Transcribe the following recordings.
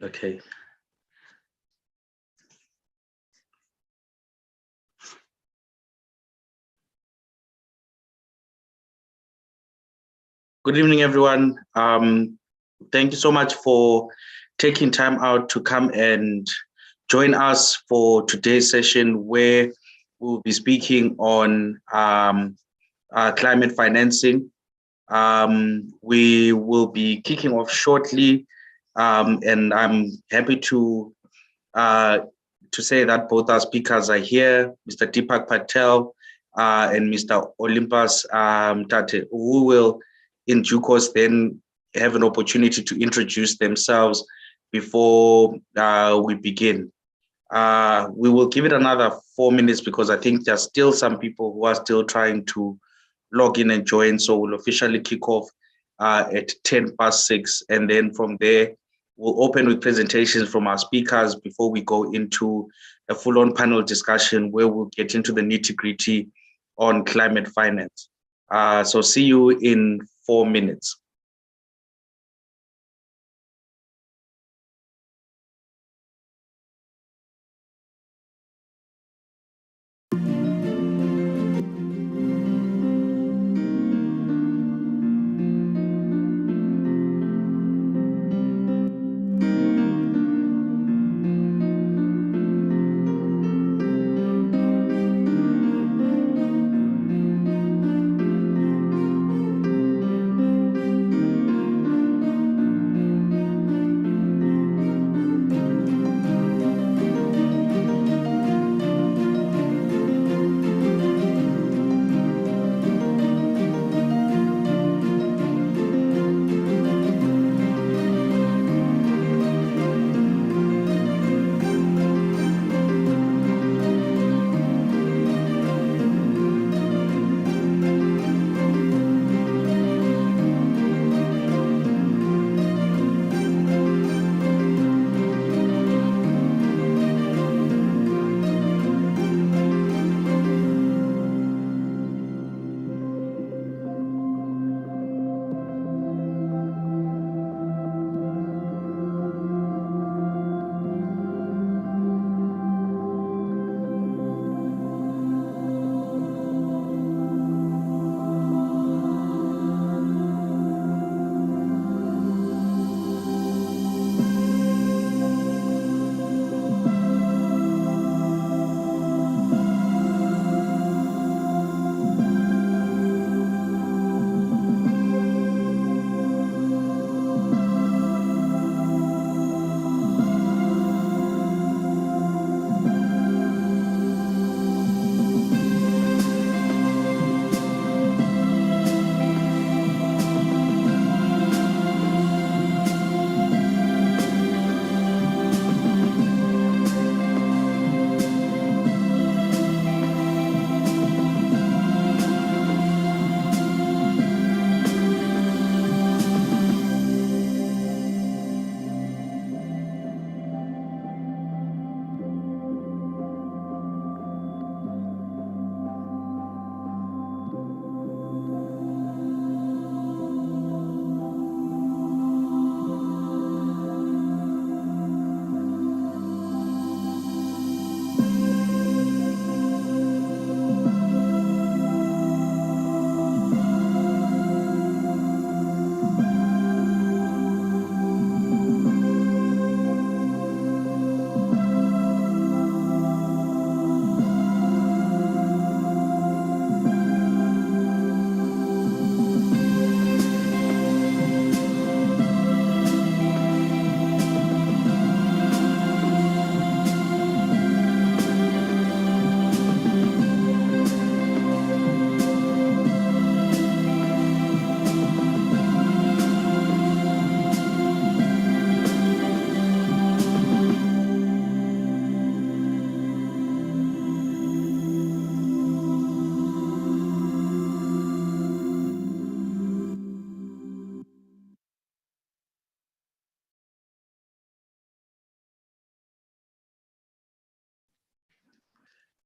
Okay. Good evening, everyone. Thank you so much for taking time out to come and join us for today's session, where we'll be speaking on climate financing. We will be kicking off shortly, and I'm happy to say that both our speakers are here, Mr. Deepak Patel and Mr. Olympus Tate, who will in due course then have an opportunity to introduce themselves before we begin. We will give it another 4 minutes because I think there's still some people who are still trying to log in and join. So we'll officially kick off at 6:10, and then from there, we'll open with presentations from our speakers before we go into a full-on panel discussion where we'll get into the nitty-gritty on climate finance. So see you in 4 minutes.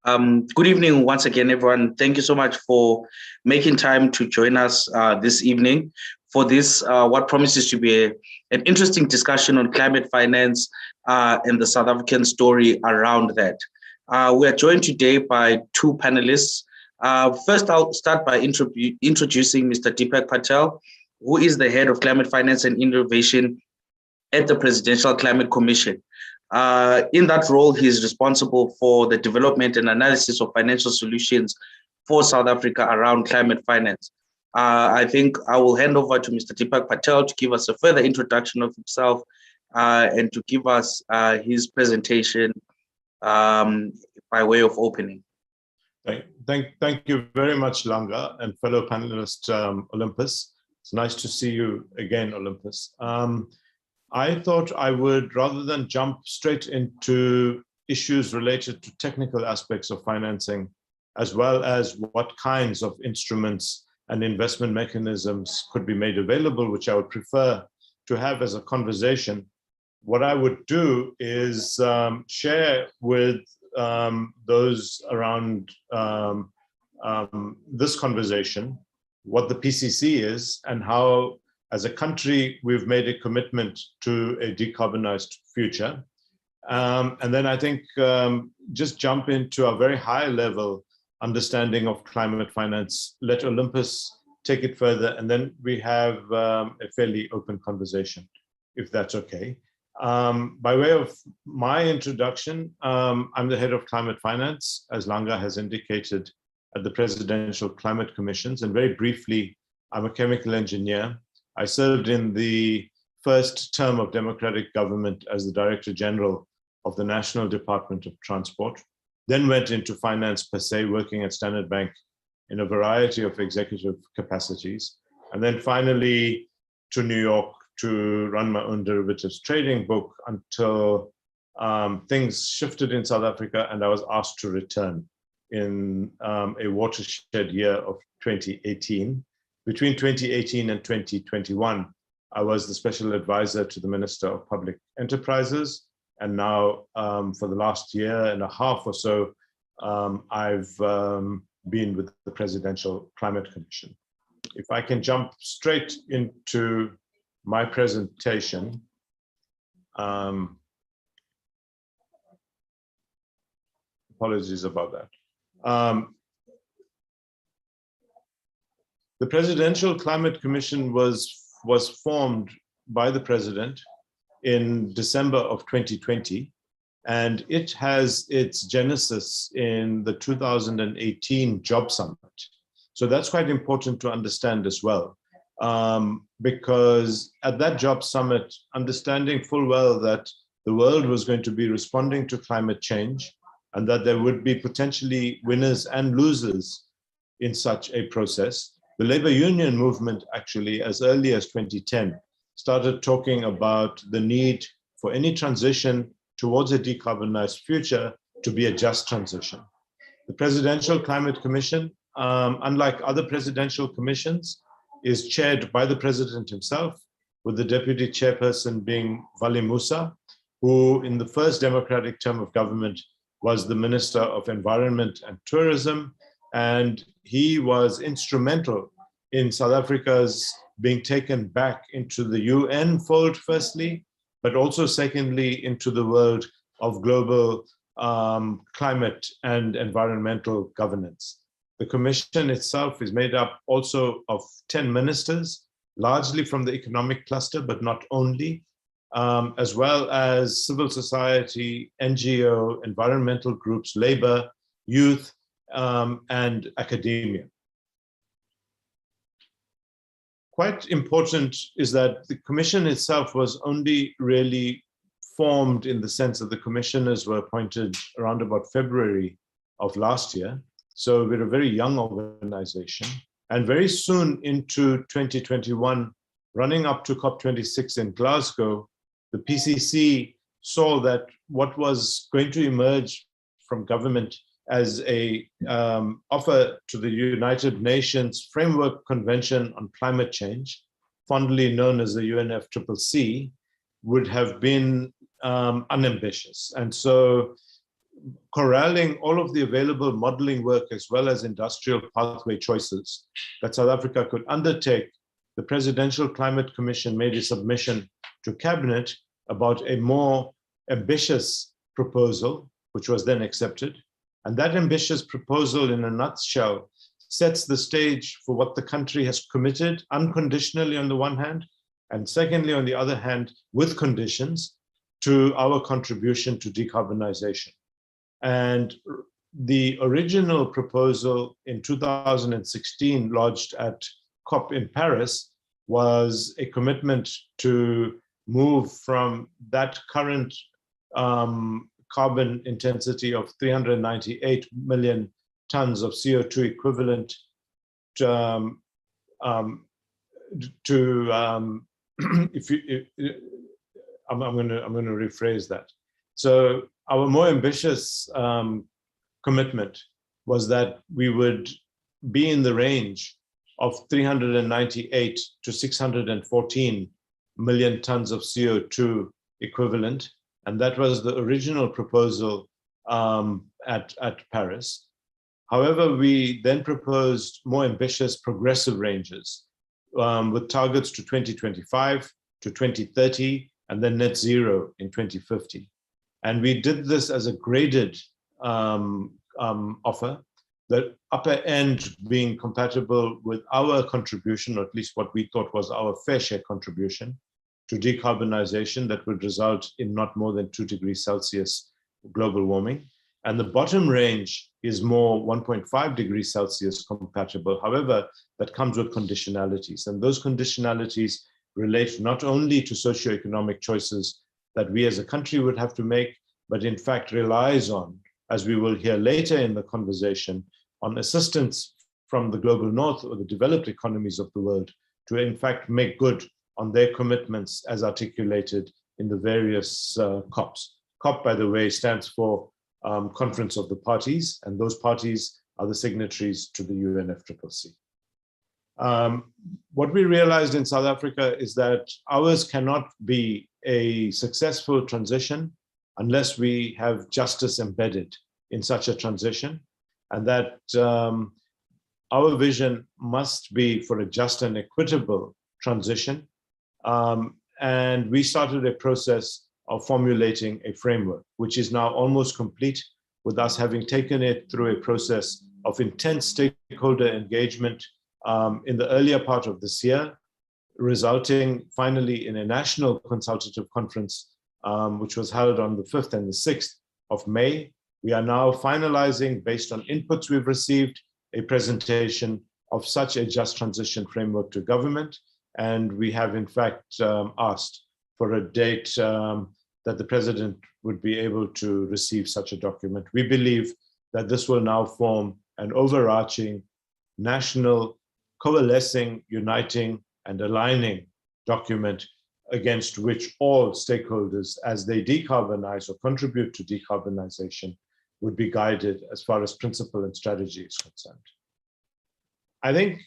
Good evening once again, everyone. Thank you so much for making time to join us this evening for this, what promises to be an interesting discussion on climate finance and the South African story around that. We are joined today by two panelists. First, I'll start by introducing Mr. Deepak Patel, who is the head of climate finance and innovation at the Presidential Climate Commission. In that role, he is responsible for the development and analysis of financial solutions for South Africa around climate finance. I think I will hand over to Mr. Deepak Patel to give us a further introduction of himself and to give us his presentation by way of opening. Thank you very much, Langa, and fellow panelist Olympus. It's nice to see you again, Olympus. I thought I would, rather than jump straight into issues related to technical aspects of financing, as well as what kinds of instruments and investment mechanisms could be made available, which I would prefer to have as a conversation, what I would do is share with those around this conversation what the PCC is and how, as a country, we've made a commitment to a decarbonized future. And then I think just jump into a very high level understanding of climate finance, let Olympus take it further, and then we have a fairly open conversation, if that's okay. By way of my introduction, I'm the head of climate finance, as Langa has indicated, at the Presidential Climate Commissions. And very briefly, I'm a chemical engineer. I served in the first term of democratic government as the Director General of the National Department of Transport, then went into finance per se, working at Standard Bank in a variety of executive capacities, and then finally to New York to run my own derivatives trading book until things shifted in South Africa and I was asked to return in a watershed year of 2018. Between 2018 and 2021, I was the special advisor to the Minister of Public Enterprises. And now for the last year and a half or so, I've been with the Presidential Climate Commission. If I can jump straight into my presentation. Apologies about that. The Presidential Climate Commission was formed by the President in December of 2020, and it has its genesis in the 2018 Job Summit. So that's quite important to understand as well, because at that Job Summit, understanding full well that the world was going to be responding to climate change and that there would be potentially winners and losers in such a process, the labor union movement actually, as early as 2010, started talking about the need for any transition towards a decarbonized future to be a just transition. The Presidential Climate Commission, unlike other presidential commissions, is chaired by the President himself, with the Deputy Chairperson being Vali Musa, who in the first democratic term of government was the Minister of Environment and Tourism, and he was instrumental in South Africa's being taken back into the UN fold, firstly, but also secondly, into the world of global climate and environmental governance. The commission itself is made up also of 10 ministers, largely from the economic cluster, but not only, as well as civil society, NGO, environmental groups, labor, youth, and academia. Quite important is that the commission itself was only really formed in the sense that the commissioners were appointed around about February of last year. So we're a very young organization. And very soon into 2021, running up to COP26 in Glasgow, the PCC saw that what was going to emerge from government as a offer to the United Nations Framework Convention on Climate Change, fondly known as the UNFCCC, would have been unambitious. And so corralling all of the available modeling work as well as industrial pathway choices that South Africa could undertake, the Presidential Climate Commission made a submission to Cabinet about a more ambitious proposal, which was then accepted. And that ambitious proposal, in a nutshell, sets the stage for what the country has committed unconditionally on the one hand, and secondly, on the other hand, with conditions to our contribution to decarbonization. And the original proposal in 2016, lodged at COP in Paris, was a commitment to move from that current carbon intensity of 398 million tons of CO2 equivalent to I'm going to rephrase that. So our more ambitious commitment was that we would be in the range of 398 to 614 million tons of CO2 equivalent. And that was the original proposal at Paris. However, we then proposed more ambitious progressive ranges with targets to 2025, to 2030, and then net zero in 2050. And we did this as a graded offer, the upper end being compatible with our contribution, or at least what we thought was our fair share contribution to decarbonization that would result in not more than 2 degrees Celsius global warming. And the bottom range is more 1.5 degrees Celsius compatible. However, that comes with conditionalities. And those conditionalities relate not only to socioeconomic choices that we as a country would have to make, but in fact relies on, as we will hear later in the conversation, on assistance from the global north or the developed economies of the world to in fact make good on their commitments as articulated in the various COPs. COP, by the way, stands for Conference of the Parties, and those parties are the signatories to the UNFCCC. What we realized in South Africa is that ours cannot be a successful transition unless we have justice embedded in such a transition, and that our vision must be for a just and equitable transition. And we started a process of formulating a framework, which is now almost complete, with us having taken it through a process of intense stakeholder engagement in the earlier part of this year, resulting finally in a national consultative conference, which was held on the 5th and the 6th of May. We are now finalizing, based on inputs we've received, a presentation of such a just transition framework to government. And we have in fact asked for a date that the president would be able to receive such a document. We believe that this will now form an overarching, national, coalescing, uniting, and aligning document against which all stakeholders, as they decarbonize or contribute to decarbonization, would be guided as far as principle and strategy is concerned. I think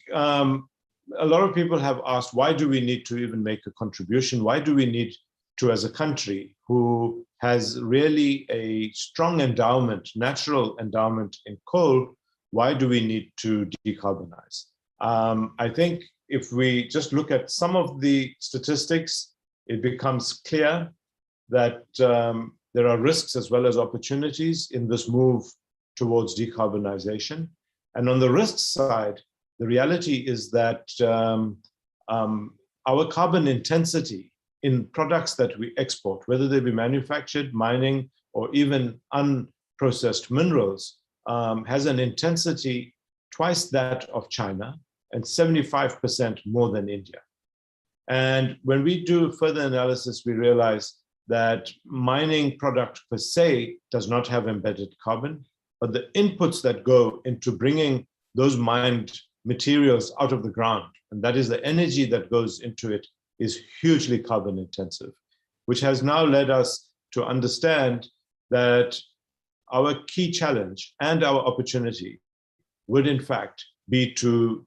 a lot of people have asked, why do we need to even make a contribution? Why do we need to, as a country who has really a strong endowment, natural endowment in coal, why do we need to decarbonize? I think if we just look at some of the statistics, it becomes clear that there are risks as well as opportunities in this move towards decarbonization. And on the risk side, the reality is that our carbon intensity in products that we export, whether they be manufactured, mining, or even unprocessed minerals, has an intensity twice that of China and 75% more than India. And when we do further analysis, we realize that mining product per se does not have embedded carbon, but the inputs that go into bringing those mined materials out of the ground, and that is the energy that goes into it, is hugely carbon intensive, which has now led us to understand that our key challenge and our opportunity would in fact be to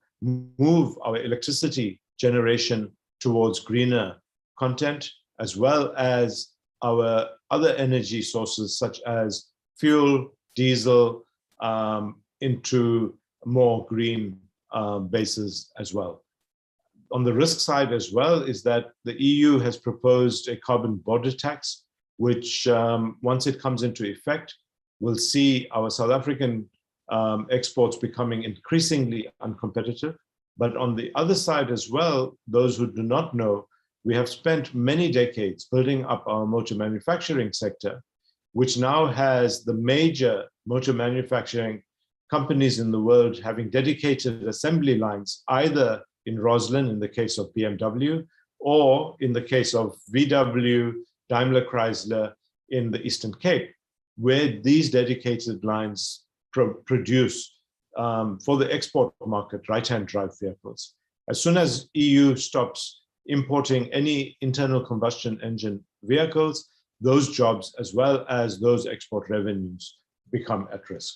move our electricity generation towards greener content, as well as our other energy sources such as fuel, diesel into more green bases as well. On the risk side as well is that the EU has proposed a carbon border tax, which once it comes into effect, will see our South African exports becoming increasingly uncompetitive. But on the other side as well, those who do not know, we have spent many decades building up our motor manufacturing sector, which now has the major motor manufacturing companies in the world having dedicated assembly lines, either in Roslyn, in the case of BMW, or in the case of VW, Daimler Chrysler in the Eastern Cape, where these dedicated lines produce for the export market right-hand drive vehicles. As soon as EU stops importing any internal combustion engine vehicles, those jobs as well as those export revenues become at risk.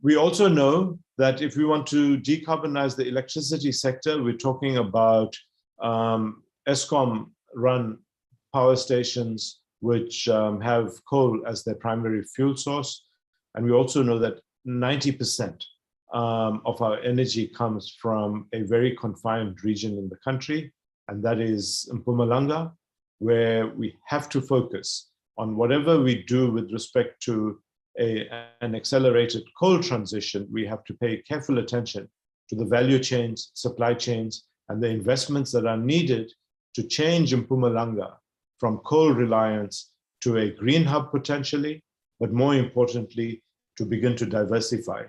We also know that if we want to decarbonize the electricity sector, we're talking about ESCOM-run power stations which have coal as their primary fuel source. And we also know that 90% of our energy comes from a very confined region in the country, and that is Mpumalanga, where we have to focus on whatever we do with respect to an accelerated coal transition. We have to pay careful attention to the value chains, supply chains, and the investments that are needed to change Mpumalanga from coal reliance to a green hub potentially, but more importantly, to begin to diversify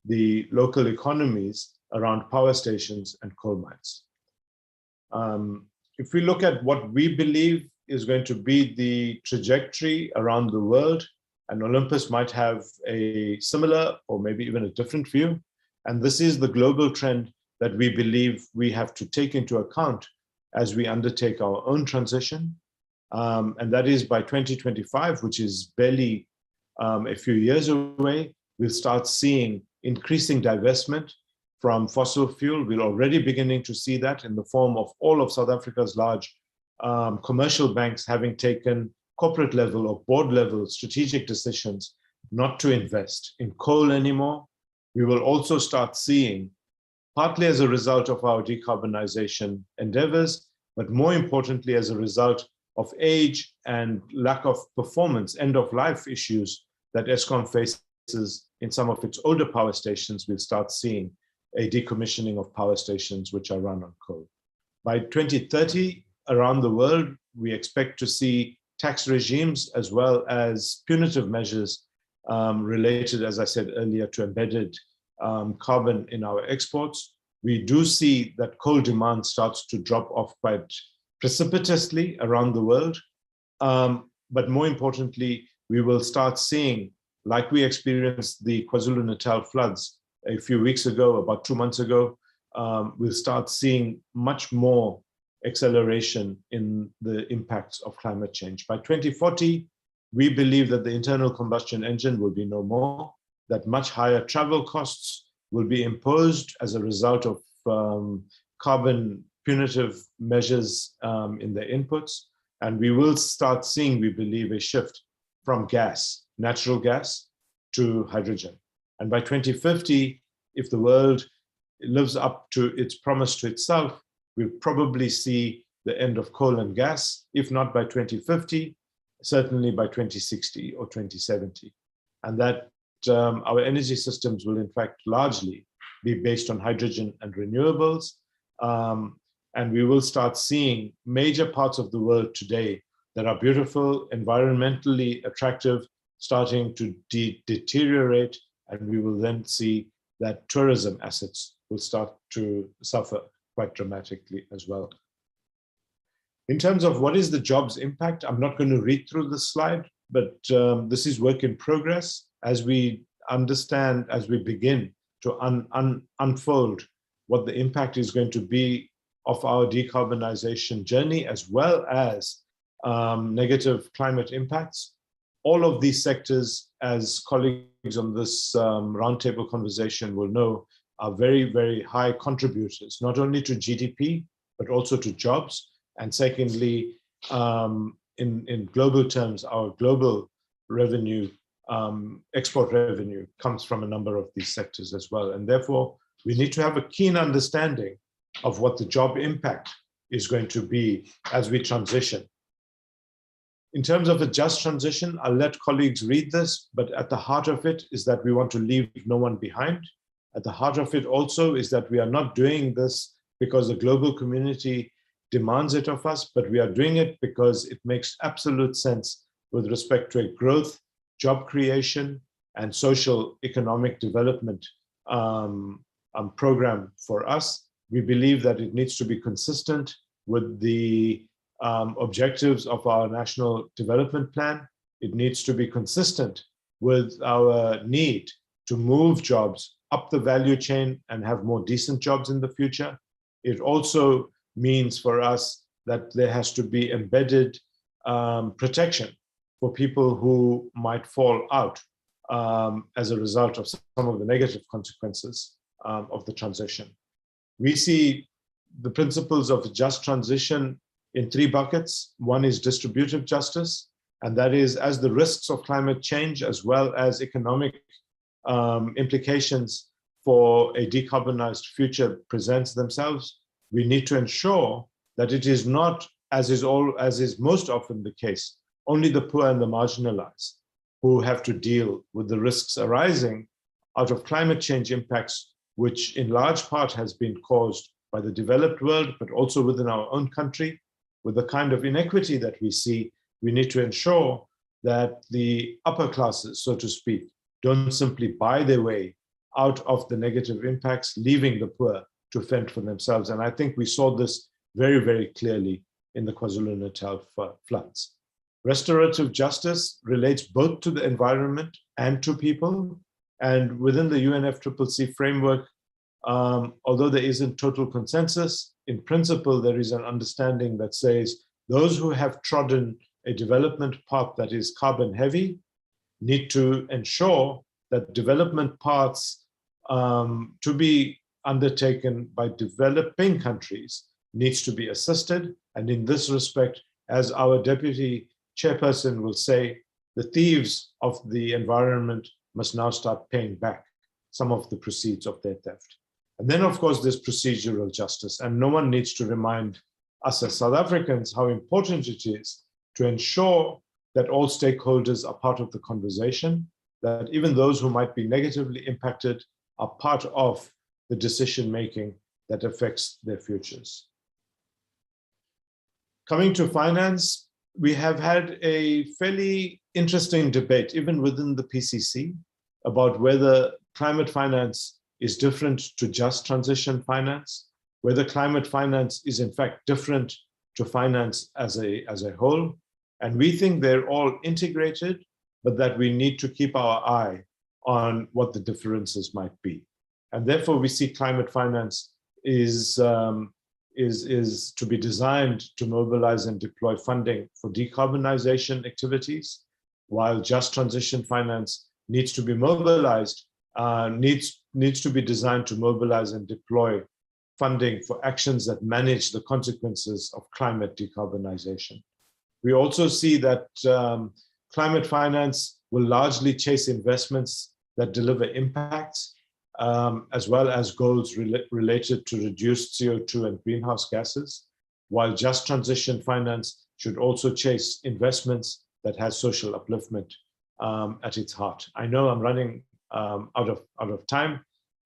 the local economies around power stations and coal mines. If we look at what we believe is going to be the trajectory around the world, and Olympus might have a similar or maybe even a different view, and this is the global trend that we believe we have to take into account as we undertake our own transition. And that is by 2025, which is barely a few years away, we'll start seeing increasing divestment from fossil fuel. We're already beginning to see that in the form of all of South Africa's large commercial banks having taken corporate level or board level strategic decisions not to invest in coal anymore. We will also start seeing, partly as a result of our decarbonization endeavors, but more importantly as a result of age and lack of performance, end of life issues that ESCOM faces in some of its older power stations, we'll start seeing a decommissioning of power stations which are run on coal. By 2030, around the world, we expect to see tax regimes as well as punitive measures related, as I said earlier, to embedded carbon in our exports. We do see that coal demand starts to drop off quite precipitously around the world. But more importantly, we will start seeing, like we experienced the KwaZulu-Natal floods a few weeks ago, about 2 months ago, we'll start seeing much more acceleration in the impacts of climate change. By 2040, we believe that the internal combustion engine will be no more, that much higher travel costs will be imposed as a result of carbon punitive measures in their inputs. And we will start seeing, we believe, a shift from gas, natural gas, to hydrogen. And by 2050, if the world lives up to its promise to itself, we'll probably see the end of coal and gas, if not by 2050, certainly by 2060 or 2070. And that our energy systems will in fact largely be based on hydrogen and renewables. And we will start seeing major parts of the world today that are beautiful, environmentally attractive, starting to deteriorate. And we will then see that tourism assets will start to suffer quite dramatically as well. In terms of what is the jobs impact, I'm not going to read through this slide, but this is work in progress as we understand, as we begin to unfold what the impact is going to be of our decarbonization journey, as well as negative climate impacts. All of these sectors, as colleagues on this roundtable conversation will know, are very, very high contributors, not only to GDP, but also to jobs. And secondly, in global terms, our global revenue, export revenue, comes from a number of these sectors as well. And therefore, we need to have a keen understanding of what the job impact is going to be as we transition. In terms of a just transition, I'll let colleagues read this, but at the heart of it is that we want to leave no one behind. At the heart of it also is that we are not doing this because the global community demands it of us, but we are doing it because it makes absolute sense with respect to a growth, job creation, and social economic development program for us. We believe that it needs to be consistent with the objectives of our national development plan. It needs to be consistent with our need to move jobs up the value chain and have more decent jobs in the future. It also means for us that there has to be embedded protection for people who might fall out as a result of some of the negative consequences of the transition. We see the principles of just transition in three buckets. One is distributive justice, and that is as the risks of climate change as well as economic implications for a decarbonized future presents themselves, we need to ensure that it is not, as is most often the case, only the poor and the marginalized who have to deal with the risks arising out of climate change impacts, which in large part has been caused by the developed world, but also within our own country. With the kind of inequity that we see, we need to ensure that the upper classes, so to speak, don't simply buy their way out of the negative impacts, leaving the poor to fend for themselves. And I think we saw this very, very clearly in the KwaZulu-Natal floods. Restorative justice relates both to the environment and to people. And within the UNFCCC framework, although there isn't total consensus, in principle, there is an understanding that says those who have trodden a development path that is carbon heavy need to ensure that development paths to be undertaken by developing countries needs to be assisted. And in this respect, as our deputy chairperson will say, the thieves of the environment must now start paying back some of the proceeds of their theft. And then, of course, there's procedural justice. And no one needs to remind us as South Africans how important it is to ensure that all stakeholders are part of the conversation, that even those who might be negatively impacted are part of the decision-making that affects their futures. Coming to finance, we have had a fairly interesting debate, even within the PCC, about whether climate finance is different to just transition finance, whether climate finance is in fact different to finance as a whole. And we think they're all integrated, but that we need to keep our eye on what the differences might be. And therefore, we see climate finance is to be designed to mobilize and deploy funding for decarbonization activities, while just transition finance needs to be mobilized, needs to be designed to mobilize and deploy funding for actions that manage the consequences of climate decarbonization. We also see that climate finance will largely chase investments that deliver impacts, as well as goals related to reduced CO2 and greenhouse gases, while just transition finance should also chase investments that has social upliftment at its heart. I know I'm running out of time,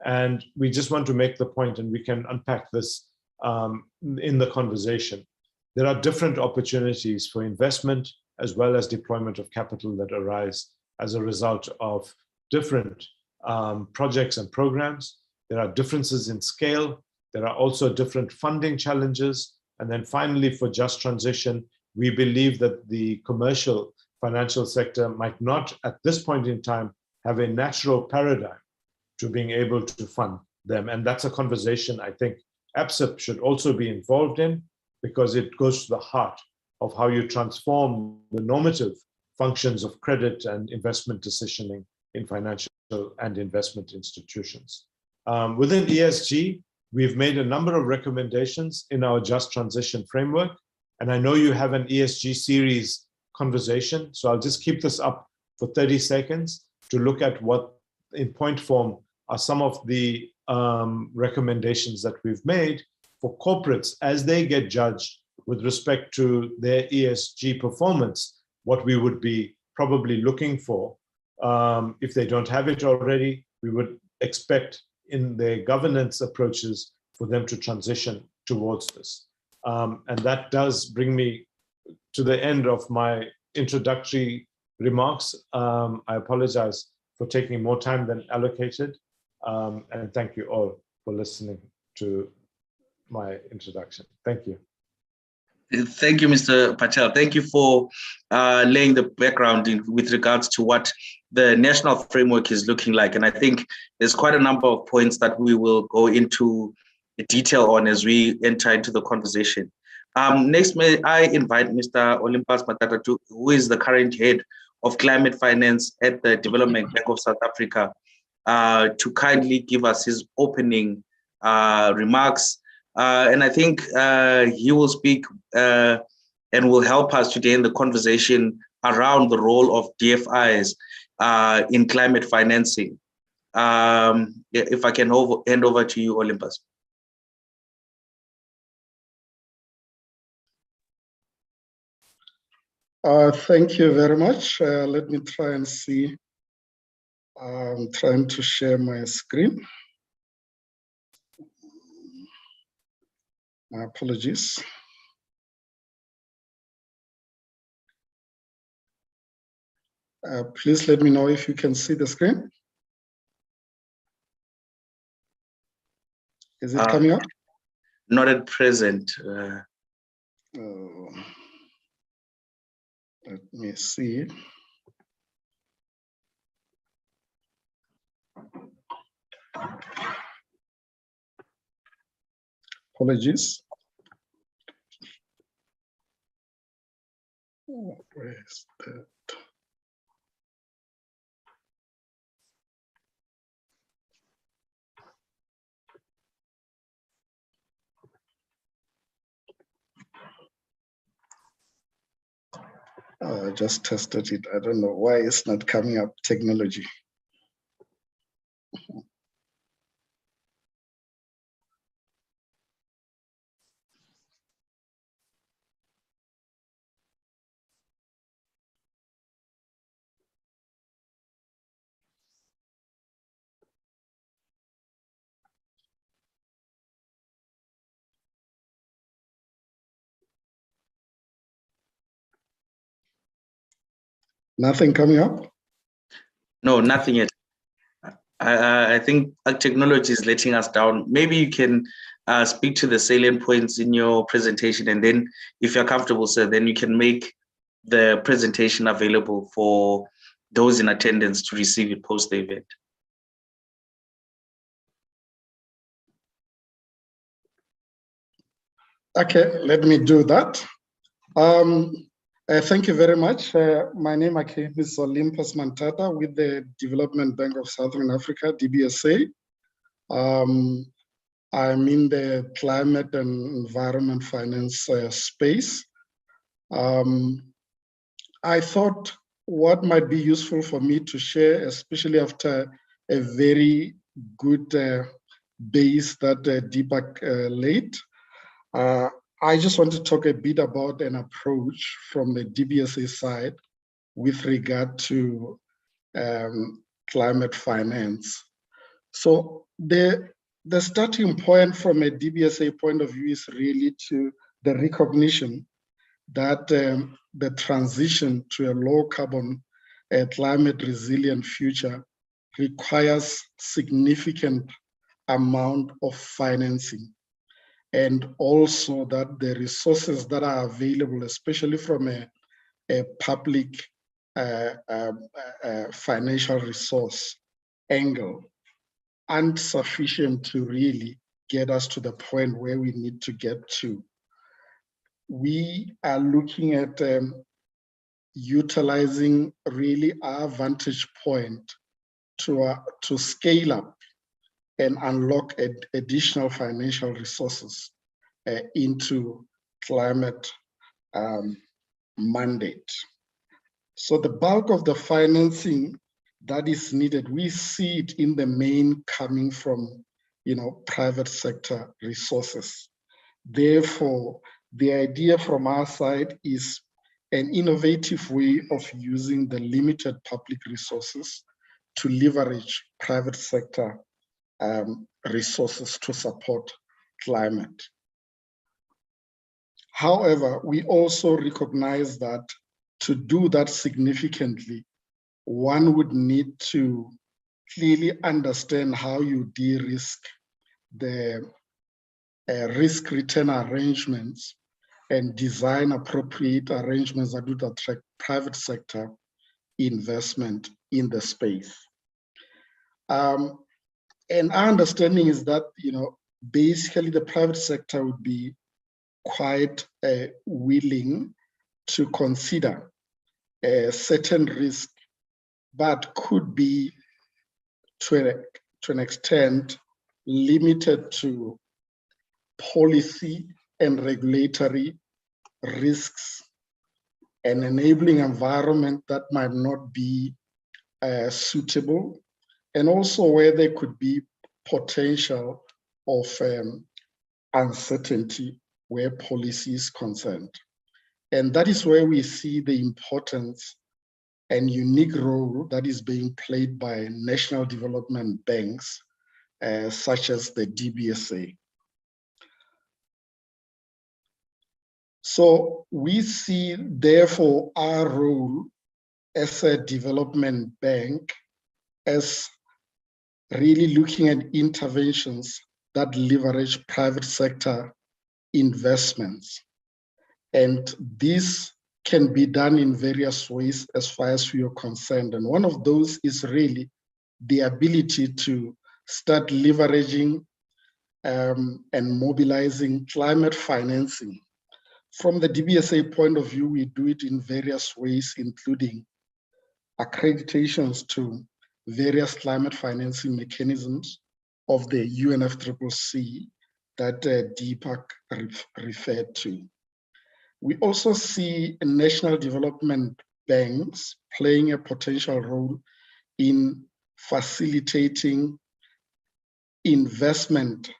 and we just want to make the point, and we can unpack this in the conversation. There are different opportunities for investment as well as deployment of capital that arise as a result of different projects and programs. There are differences in scale. There are also different funding challenges. And then finally, for just transition, we believe that the commercial financial sector might not, at this point in time, have a natural paradigm to being able to fund them. And that's a conversation I think ABSIP should also be involved in, because it goes to the heart of how you transform the normative functions of credit and investment decisioning in financial and investment institutions. Within ESG, we've made a number of recommendations in our Just Transition framework, And I know you have an ESG series conversation, so I'll just keep this up for 30 seconds to look at what, in point form, are some of the recommendations that we've made for corporates as they get judged with respect to their ESG performance, what we would be probably looking for. If they don't have it already, we would expect in their governance approaches for them to transition towards this. And that does bring me to the end of my introductory remarks. I apologize for taking more time than allocated. And thank you all for listening to my introduction. Thank you. Thank you, Mr. Patel. Thank you for laying the background with regards to what the national framework is looking like. And I think there's quite a number of points that we will go into detail on as we enter into the conversation. Next, may I invite Mr. Olympus Matata, who is the current head of climate finance at the Development Bank of South Africa, to kindly give us his opening remarks. And I think he will speak and will help us today in the conversation around the role of DFIs in climate financing. If I can hand over to you, Olympus. Thank you very much. Let me try and see. I'm trying to share my screen. My apologies. Please let me know if you can see the screen. Is it coming up? Not at present. Let me see. Apologies. Oh, where is that? I just tested it. I don't know why it's not coming up. Technology. Nothing coming up? No, nothing yet. I think technology is letting us down. Maybe you can speak to the salient points in your presentation, and then if you're comfortable, sir, then you can make the presentation available for those in attendance to receive it post the event. Okay, let me do that. Thank you very much. My name again is Olympus Matata with the Development Bank of Southern Africa, DBSA. I'm in the climate and environment finance space. I thought what might be useful for me to share, especially after a very good base that Deepak laid, I just want to talk a bit about an approach from the DBSA side with regard to climate finance. So the starting point from a DBSA point of view is really to the recognition that the transition to a low carbon, climate resilient future requires significant amount of financing. And also that the resources that are available, especially from a public financial resource angle, aren't sufficient to really get us to the point where we need to get to. We are looking at utilizing really our vantage point to scale up and unlock additional financial resources into climate mandate. So the bulk of the financing that is needed, we see it in the main coming from, private sector resources. Therefore, the idea from our side is an innovative way of using the limited public resources to leverage private sector resources to support climate. However, we also recognize that to do that significantly, one would need to clearly understand how you de-risk the risk-return arrangements and design appropriate arrangements that would attract private sector investment in the space. And our understanding is that, basically the private sector would be quite willing to consider a certain risk, but could be to an extent limited to policy and regulatory risks, an enabling environment that might not be suitable, and also where there could be potential of uncertainty where policy is concerned. And that is where we see the importance and unique role that is being played by national development banks, such as the DBSA. So we see, therefore, our role as a development bank as really looking at interventions that leverage private sector investments. And this can be done in various ways as far as we are concerned. And one of those is really the ability to start leveraging and mobilizing climate financing. From the DBSA point of view, we do it in various ways, including accreditations to various climate financing mechanisms of the UNFCCC that Deepak referred to. We also see national development banks playing a potential role in facilitating investment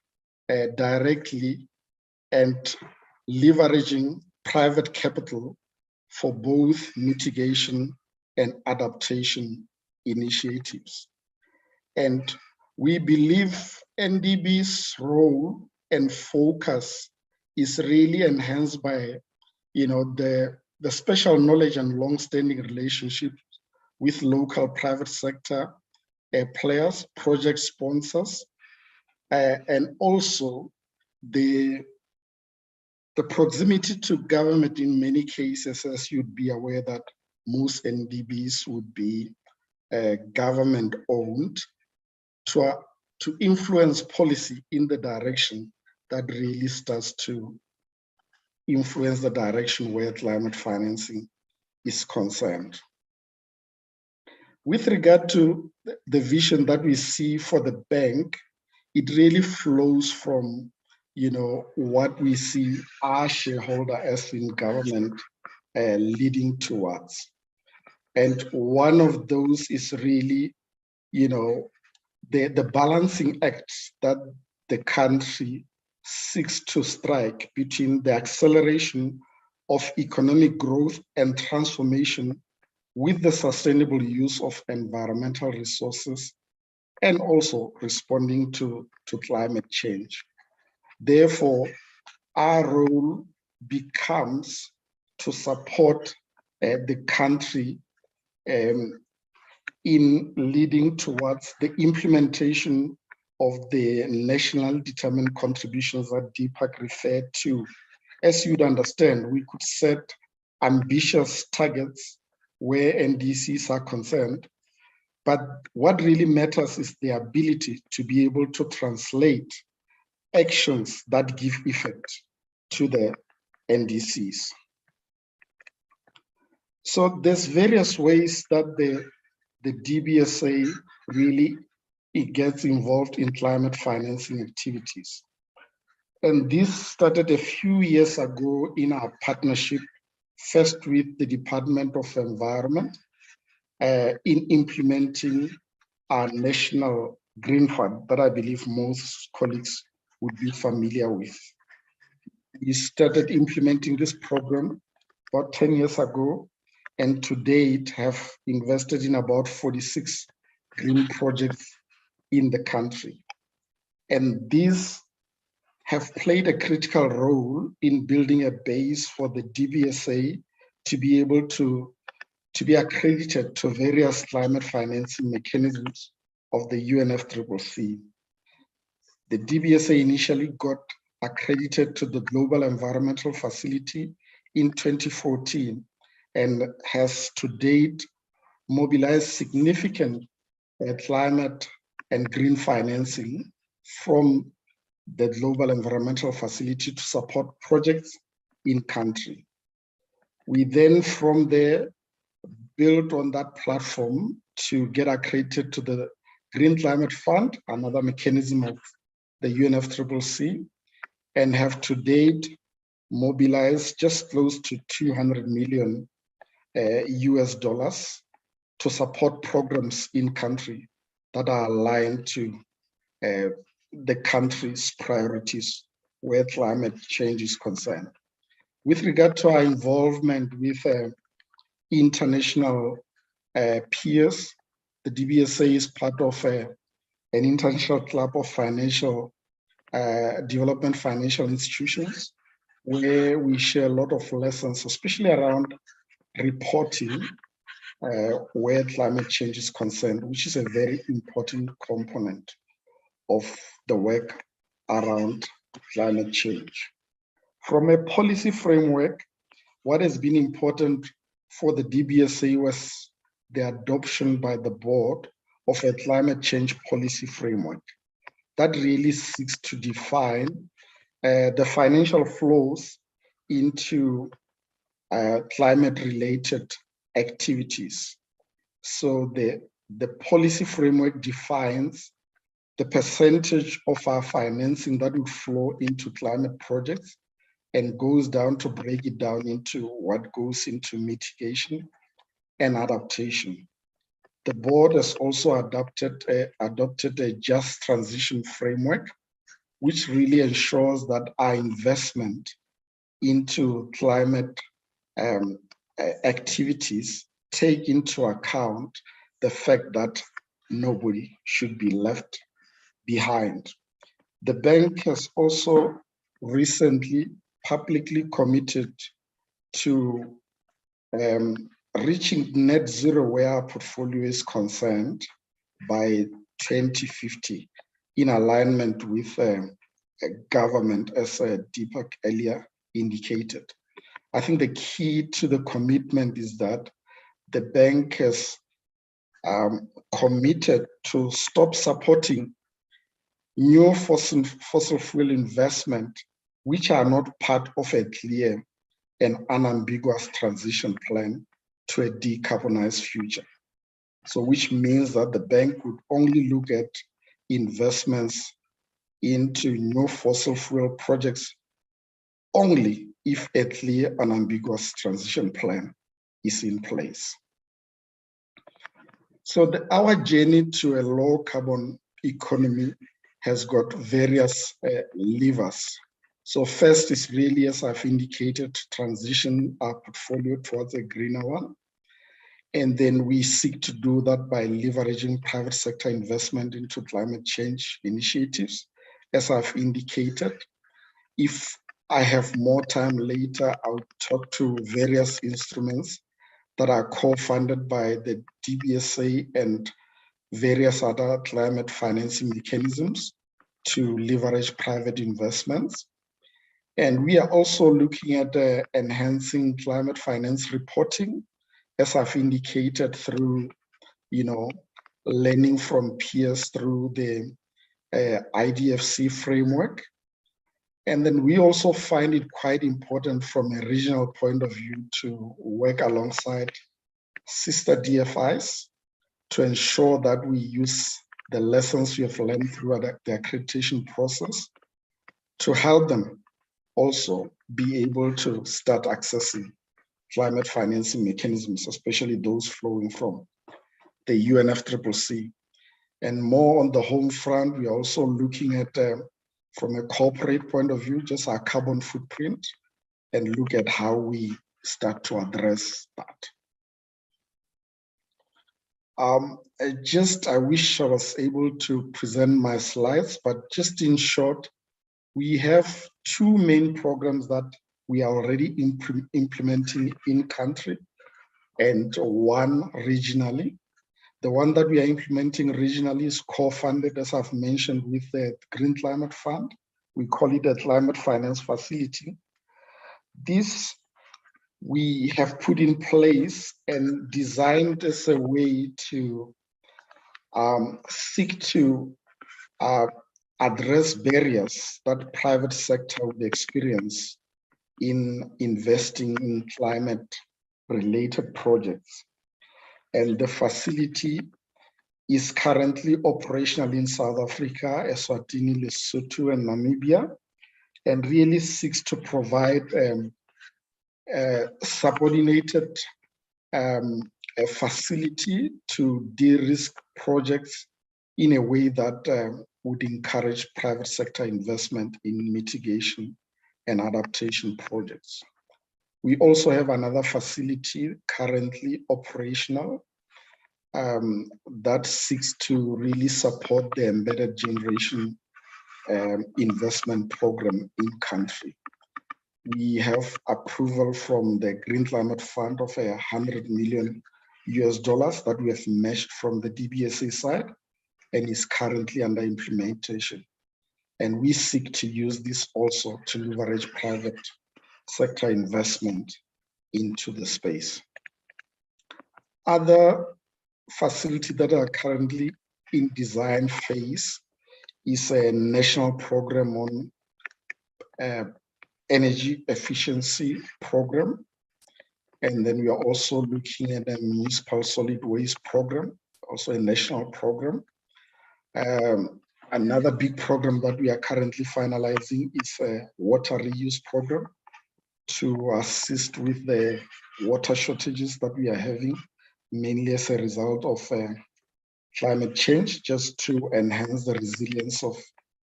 directly and leveraging private capital for both mitigation and adaptation initiatives. And we believe NDB's role and focus is really enhanced by the special knowledge and long-standing relationships with local private sector players, project sponsors, and also the proximity to government in many cases, as you'd be aware that most NDBs would be government-owned, to influence policy in the direction that really starts to influence the direction where climate financing is concerned. With regard to the vision that we see for the bank, it really flows from what we see our shareholder as in government leading towards. And one of those is really, the balancing act that the country seeks to strike between the acceleration of economic growth and transformation with the sustainable use of environmental resources and also responding to climate change. Therefore, our role becomes to support the country in leading towards the implementation of the national determined contributions that Deepak referred to. As you'd understand, we could set ambitious targets where NDCs are concerned, but what really matters is the ability to be able to translate actions that give effect to the NDCs. So there's various ways that the DBSA really gets involved in climate financing activities. And this started a few years ago in our partnership first with the Department of Environment in implementing our national green fund that I believe most colleagues would be familiar with. We started implementing this program about 10 years ago, and to date have invested in about 46 green projects in the country. And these have played a critical role in building a base for the DBSA to be able to be accredited to various climate financing mechanisms of the UNFCCC. The DBSA initially got accredited to the Global Environmental Facility in 2014 and has to date mobilized significant climate and green financing from the Global Environmental Facility to support projects in country. We then from there built on that platform to get accredited to the Green Climate Fund, another mechanism of the UNFCCC, and have to date mobilized just close to $200 million US dollars to support programs in country that are aligned to the country's priorities where climate change is concerned. With regard to our involvement with international peers, the DBSA is part of an international club of financial development financial institutions, where we share a lot of lessons, especially around reporting where climate change is concerned, which is a very important component of the work around climate change. From a policy framework, what has been important for the DBSA was the adoption by the board of a climate change policy framework that really seeks to define the financial flows into climate-related activities. So the policy framework defines the percentage of our financing that would flow into climate projects and goes down to break it down into what goes into mitigation and adaptation. The board has also adopted a just transition framework, which really ensures that our investment into climate activities take into account the fact that nobody should be left behind. The bank has also recently publicly committed to reaching net zero where our portfolio is concerned by 2050, in alignment with government, as Deepak earlier indicated. I think the key to the commitment is that the bank has committed to stop supporting new fossil fuel investment which are not part of a clear and unambiguous transition plan to a decarbonized future. So which means that the bank would only look at investments into new fossil fuel projects only if a clear and ambiguous transition plan is in place. So our journey to a low carbon economy has got various levers. So first is really, as I've indicated, to transition our portfolio towards a greener one. And then we seek to do that by leveraging private sector investment into climate change initiatives, as I've indicated. If I have more time later, I'll talk to various instruments that are co-funded by the DBSA and various other climate financing mechanisms to leverage private investments. And we are also looking at enhancing climate finance reporting, as I've indicated, through, learning from peers through the IDFC framework. And then we also find it quite important from a regional point of view to work alongside sister DFIs to ensure that we use the lessons we have learned through the accreditation process to help them also be able to start accessing climate financing mechanisms, especially those flowing from the UNFCCC. And more on the home front, we are also looking at, from a corporate point of view, just our carbon footprint, and look at how we start to address that. I wish I was able to present my slides, but just in short, we have two main programs that we are already implementing in country and one regionally. The one that we are implementing regionally is co-funded, as I've mentioned, with the Green Climate Fund. We call it a climate finance facility. This we have put in place and designed as a way to seek to address barriers that private sector would experience in investing in climate-related projects. And the facility is currently operational in South Africa, Eswatini, Lesotho, and Namibia, and really seeks to provide a subordinated a facility to de-risk projects in a way that would encourage private sector investment in mitigation and adaptation projects. We also have another facility currently operational that seeks to really support the embedded generation investment program in country. We have approval from the Green Climate Fund of $100 million that we have matched from the DBSA side and is currently under implementation. And we seek to use this also to leverage private sector investment into the space. Other facilities that are currently in design phase is a national program on energy efficiency program. And then we are also looking at a municipal solid waste program, also a national program. Another big program that we are currently finalizing is a water reuse program to assist with the water shortages that we are having, mainly as a result of climate change, just to enhance the resilience of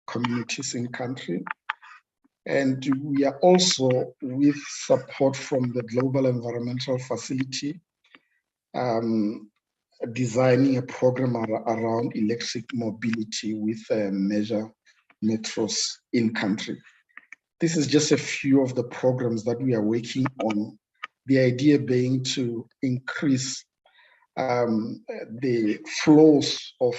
communities in country. And we are also, with support from the Global Environmental Facility, designing a program around electric mobility with major metros in country. This is just a few of the programs that we are working on. The idea being to increase the flows of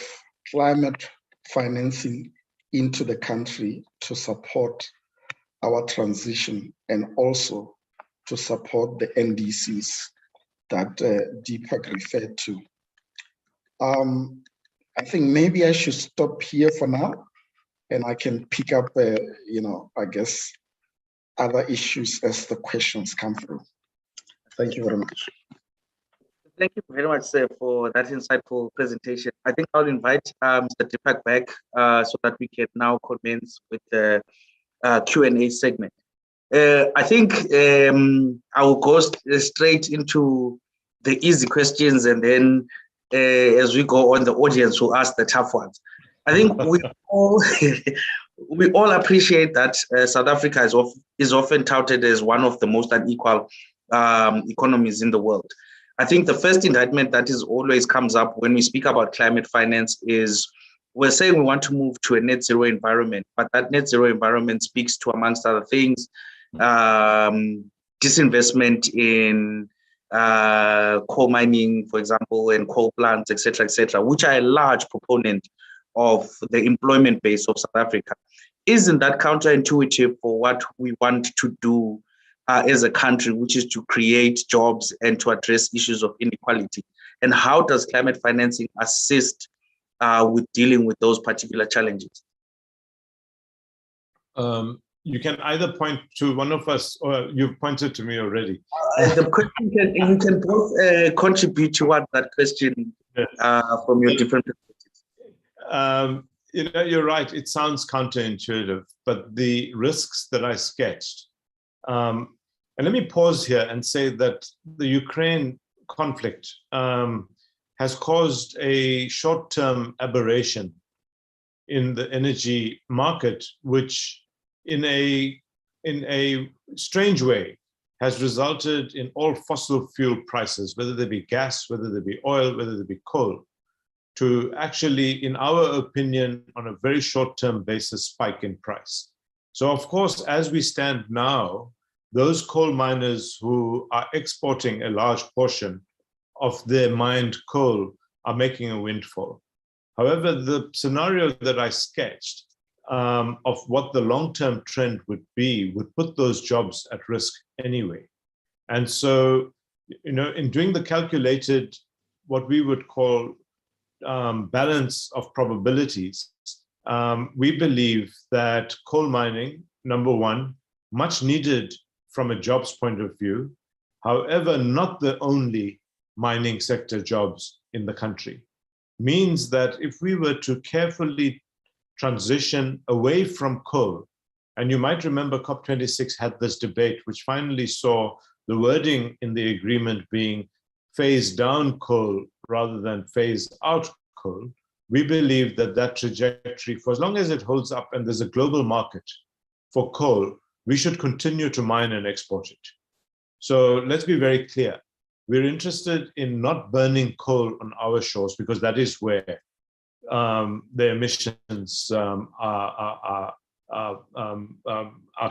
climate financing into the country to support our transition and also to support the NDCs that Deepak referred to. I think maybe I should stop here for now, and I can pick up, I guess, other issues as the questions come through. Thank you very much. Thank you very much, sir, for that insightful presentation. I think I'll invite Mr. Deepak back so that we can now commence with the Q&A segment. I think I will go straight into the easy questions, and then as we go on, the audience will ask the tough ones. I think we all appreciate that South Africa is often touted as one of the most unequal economies in the world. I think the first indictment that is always comes up when we speak about climate finance is we're saying we want to move to a net zero environment, but that net zero environment speaks to, amongst other things, disinvestment in coal mining, for example, and coal plants, et cetera, which are a large proponent of the employment base of South Africa. Isn't that counterintuitive for what we want to do as a country, which is to create jobs and to address issues of inequality? And how does climate financing assist with dealing with those particular challenges? You can either point to one of us, or you've pointed to me already. The question you can both contribute to that question from your different perspectives. You're right. It sounds counterintuitive, but the risks that I sketched And let me pause here and say that the Ukraine conflict has caused a short-term aberration in the energy market, which in a strange way has resulted in all fossil fuel prices, whether they be gas, whether they be oil, whether they be coal, to actually, in our opinion, on a very short-term basis, spike in price. So of course, as we stand now, those coal miners who are exporting a large portion of their mined coal are making a windfall. However, the scenario that I sketched of what the long-term trend would be would put those jobs at risk anyway. And so, you know, in doing the calculated, what we would call balance of probabilities, we believe that coal mining, number one, much needed from a jobs point of view, however, not the only mining sector jobs in the country, means that if we were to carefully transition away from coal, and you might remember COP26 had this debate, which finally saw the wording in the agreement being phase down coal rather than phase out coal. We believe that that trajectory, for as long as it holds up and there's a global market for coal, we should continue to mine and export it. So let's be very clear. We're interested in not burning coal on our shores because that is where the emissions are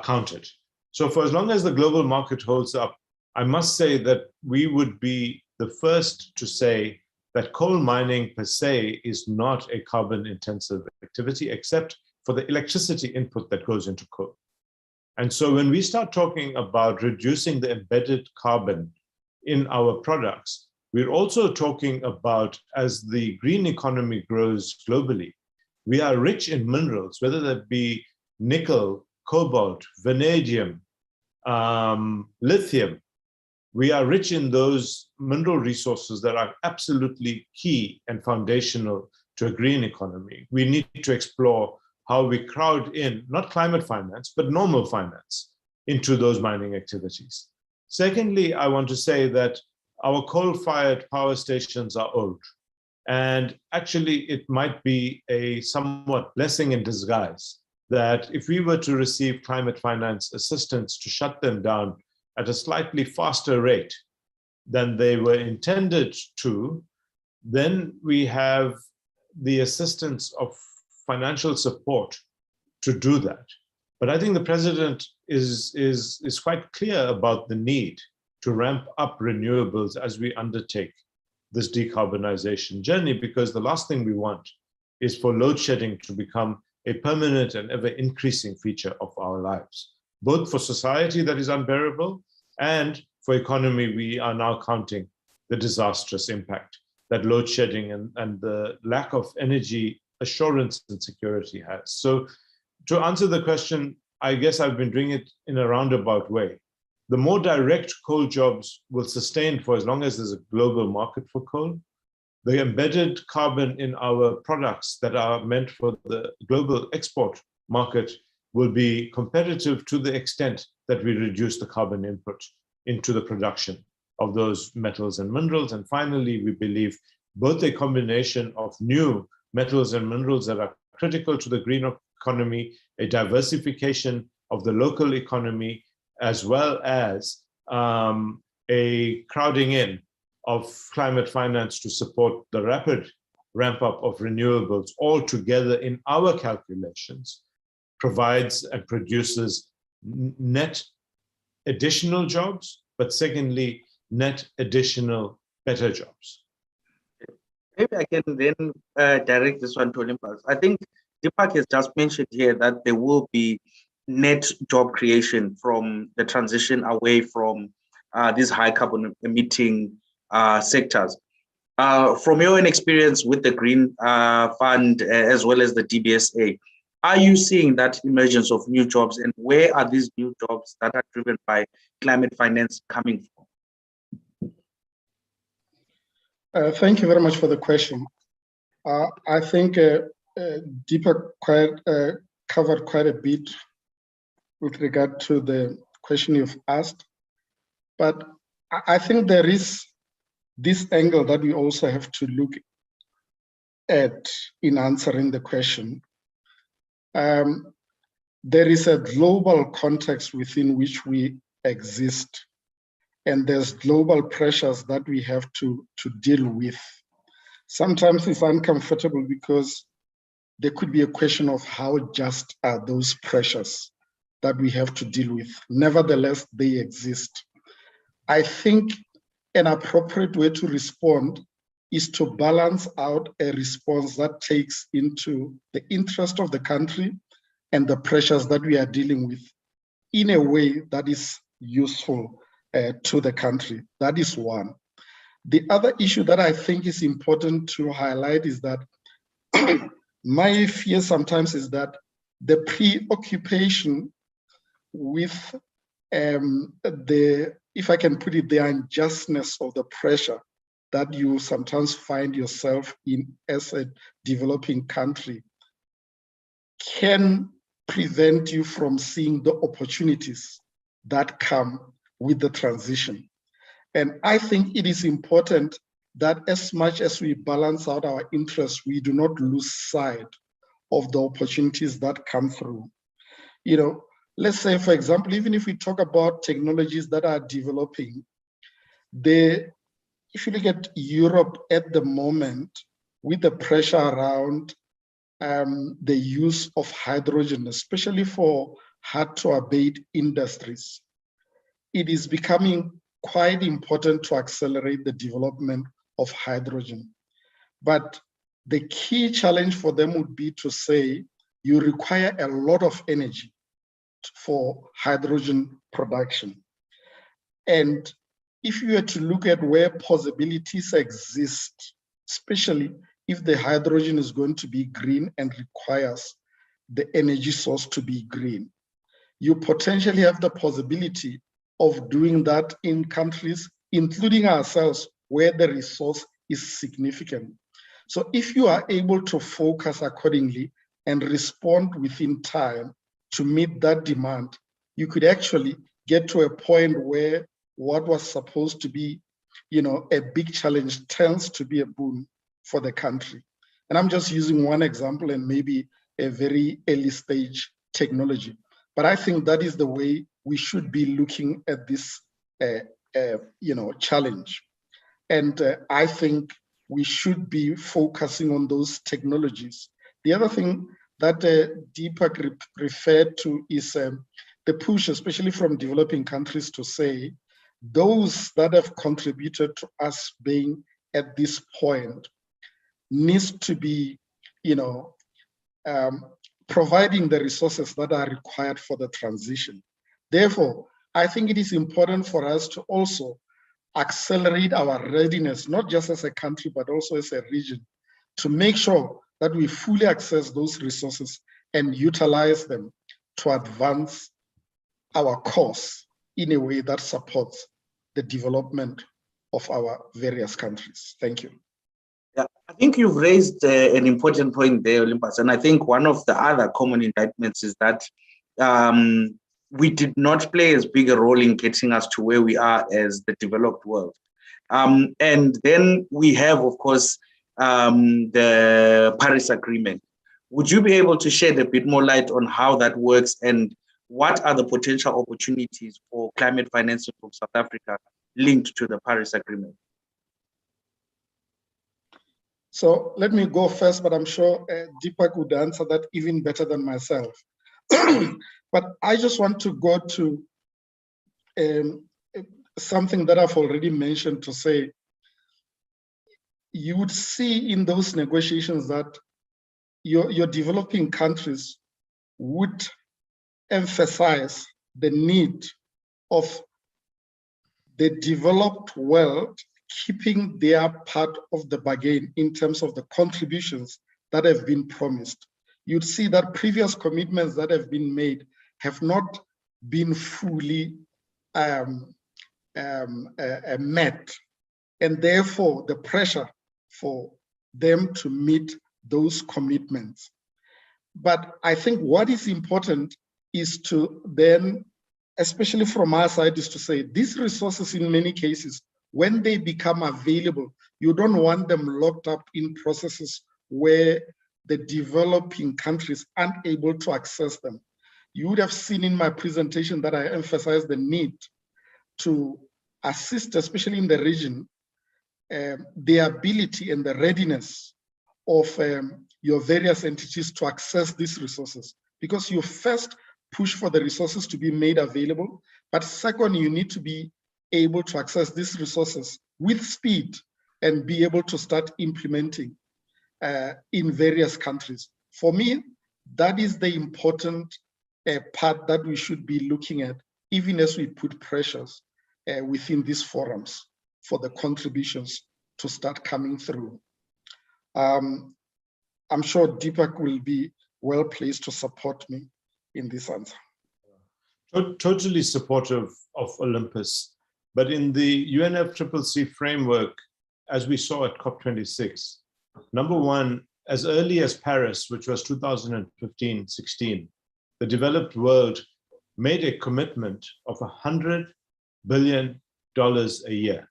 counted. So for as long as the global market holds up, I must say that we would be the first to say that coal mining per se is not a carbon intensive activity, except for the electricity input that goes into coal. And so when we start talking about reducing the embedded carbon in our products, we're also talking about, as the green economy grows globally, we are rich in minerals, whether that be nickel, cobalt, vanadium, lithium. We are rich in those mineral resources that are absolutely key and foundational to a green economy. We need to explore how we crowd in, not climate finance, but normal finance into those mining activities. Secondly, I want to say that our coal-fired power stations are old. And actually, it might be a somewhat blessing in disguise that if we were to receive climate finance assistance to shut them down at a slightly faster rate than they were intended to, then we have the assistance of financial support to do that. But I think the president is quite clear about the need to ramp up renewables as we undertake this decarbonization journey, because the last thing we want is for load shedding to become a permanent and ever increasing feature of our lives, both for society that is unbearable and for economy. We are now counting the disastrous impact that load shedding and the lack of energy assurance and security has. So to answer the question, I guess I've been doing it in a roundabout way. The more direct coal jobs will sustain for as long as there's a global market for coal. The embedded carbon in our products that are meant for the global export market will be competitive to the extent that we reduce the carbon input into the production of those metals and minerals. And finally, we believe both a combination of new metals and minerals that are critical to the green economy, a diversification of the local economy, as well as a crowding in of climate finance to support the rapid ramp up of renewables, all together in our calculations, provides and produces net additional jobs, but secondly, net additional better jobs. Maybe I can then direct this one to Olympus. I think Deepak has just mentioned here that there will be net job creation from the transition away from these high carbon emitting sectors. From your own experience with the Green Fund as well as the DBSA, are you seeing that emergence of new jobs, and where are these new jobs that are driven by climate finance coming from? Thank you very much for the question. I think Deepak covered quite a bit with regard to the question you've asked. But I think there is this angle that we also have to look at in answering the question. There is a global context within which we exist, and there's global pressures that we have to deal with. Sometimes it's uncomfortable because there could be a question of how just are those pressures that we have to deal with. Nevertheless, they exist. I think an appropriate way to respond is to balance out a response that takes into the interest of the country and the pressures that we are dealing with in a way that is useful to the country. That is one. The other issue that I think is important to highlight is that my fear sometimes is that the preoccupation with if I can put it, the unjustness of the pressure that you sometimes find yourself in as a developing country can prevent you from seeing the opportunities that come with the transition. And I think it is important that as much as we balance out our interests, we do not lose sight of the opportunities that come through. You know, let's say, for example, even if we talk about technologies that are developing, if you look at Europe at the moment, with the pressure around the use of hydrogen, especially for hard-to-abate industries, it is becoming quite important to accelerate the development of hydrogen. But the key challenge for them would be to say, you require a lot of energy for hydrogen production. And if you were to look at where possibilities exist, especially if the hydrogen is going to be green and requires the energy source to be green, you potentially have the possibility of doing that in countries, including ourselves, where the resource is significant. So if you are able to focus accordingly and respond within time to meet that demand, you could actually get to a point where what was supposed to be, you know, a big challenge turns to be a boon for the country. And I'm just using one example and maybe a very early stage technology. But I think that is the way we should be looking at this, you know, challenge. And I think we should be focusing on those technologies. The other thing that Deepak referred to is the push, especially from developing countries, to say those that have contributed to us being at this point needs to be, you know, providing the resources that are required for the transition. Therefore, I think it is important for us to also accelerate our readiness, not just as a country, but also as a region, to make sure that we fully access those resources and utilize them to advance our cause in a way that supports the development of our various countries. Thank you. Yeah, I think you've raised an important point there, Olympus. And I think one of the other common indictments is that we did not play as big a role in getting us to where we are as the developed world. And then we have, of course, the Paris Agreement. Would you be able to shed a bit more light on how that works and what are the potential opportunities for climate financing from South Africa linked to the Paris Agreement? So let me go first, but I'm sure Deepak would answer that even better than myself. But I just want to go to something that I've already mentioned, to say, you would see in those negotiations that your developing countries would emphasize the need of the developed world keeping their part of the bargain in terms of the contributions that have been promised. You'd see that previous commitments that have been made have not been fully met, and therefore the pressure for them to meet those commitments. But I think what is important is to then especially from our side, is to say these resources in many cases, when they become available, you don't want them locked up in processes where the developing countries aren't able to access them. You would have seen in my presentation that I emphasized the need to assist, especially in the region, the ability and the readiness of your various entities to access these resources. Because you first push for the resources to be made available, but second, you need to be able to access these resources with speed and be able to start implementing in various countries. For me, that is the important part that we should be looking at, even as we put pressures within these forums for the contributions to start coming through. I'm sure Deepak will be well placed to support me in this answer. Totally supportive of Olympus, but in the UNFCCC framework, as we saw at COP26, number one, as early as Paris, which was 2015-16, the developed world made a commitment of $100 billion a year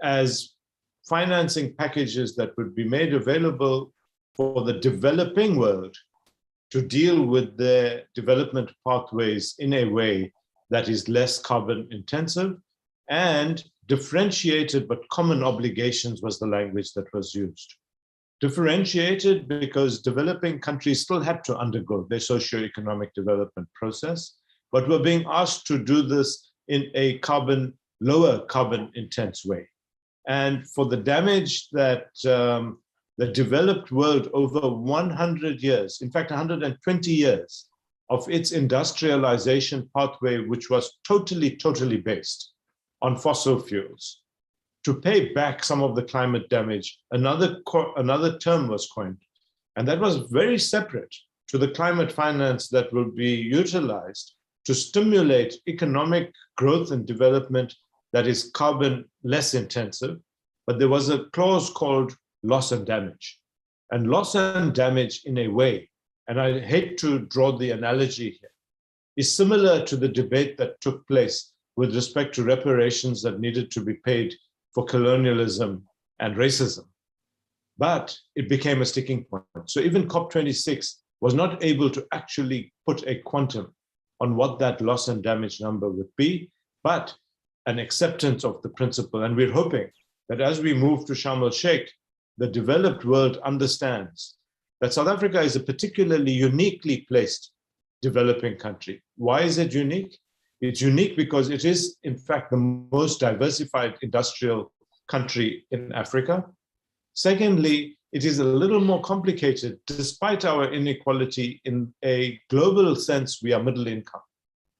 as financing packages that would be made available for the developing world to deal with their development pathways in a way that is less carbon intensive and differentiated but common obligations was the language that was used. Differentiated because developing countries still had to undergo their socio-economic development process, but were being asked to do this in a lower carbon intense way. And for the damage that the developed world over 100 years, in fact, 120 years of its industrialization pathway, which was totally based on fossil fuels, to pay back some of the climate damage, another term was coined, and that was very separate to the climate finance that will be utilized to stimulate economic growth and development that is carbon less intensive. But there was a clause called loss and damage. And loss and damage in a way, and I hate to draw the analogy here, is similar to the debate that took place with respect to reparations that needed to be paid for colonialism and racism. But it became a sticking point. So even COP26 was not able to actually put a quantum on what that loss and damage number would be, but an acceptance of the principle. And we're hoping that as we move to Sharm el-Sheikh, the developed world understands that South Africa is a particularly uniquely placed developing country. Why is it unique? It's unique because it is, in fact, the most diversified industrial country in Africa. Secondly, it is a little more complicated, despite our inequality. In a global sense, we are middle income.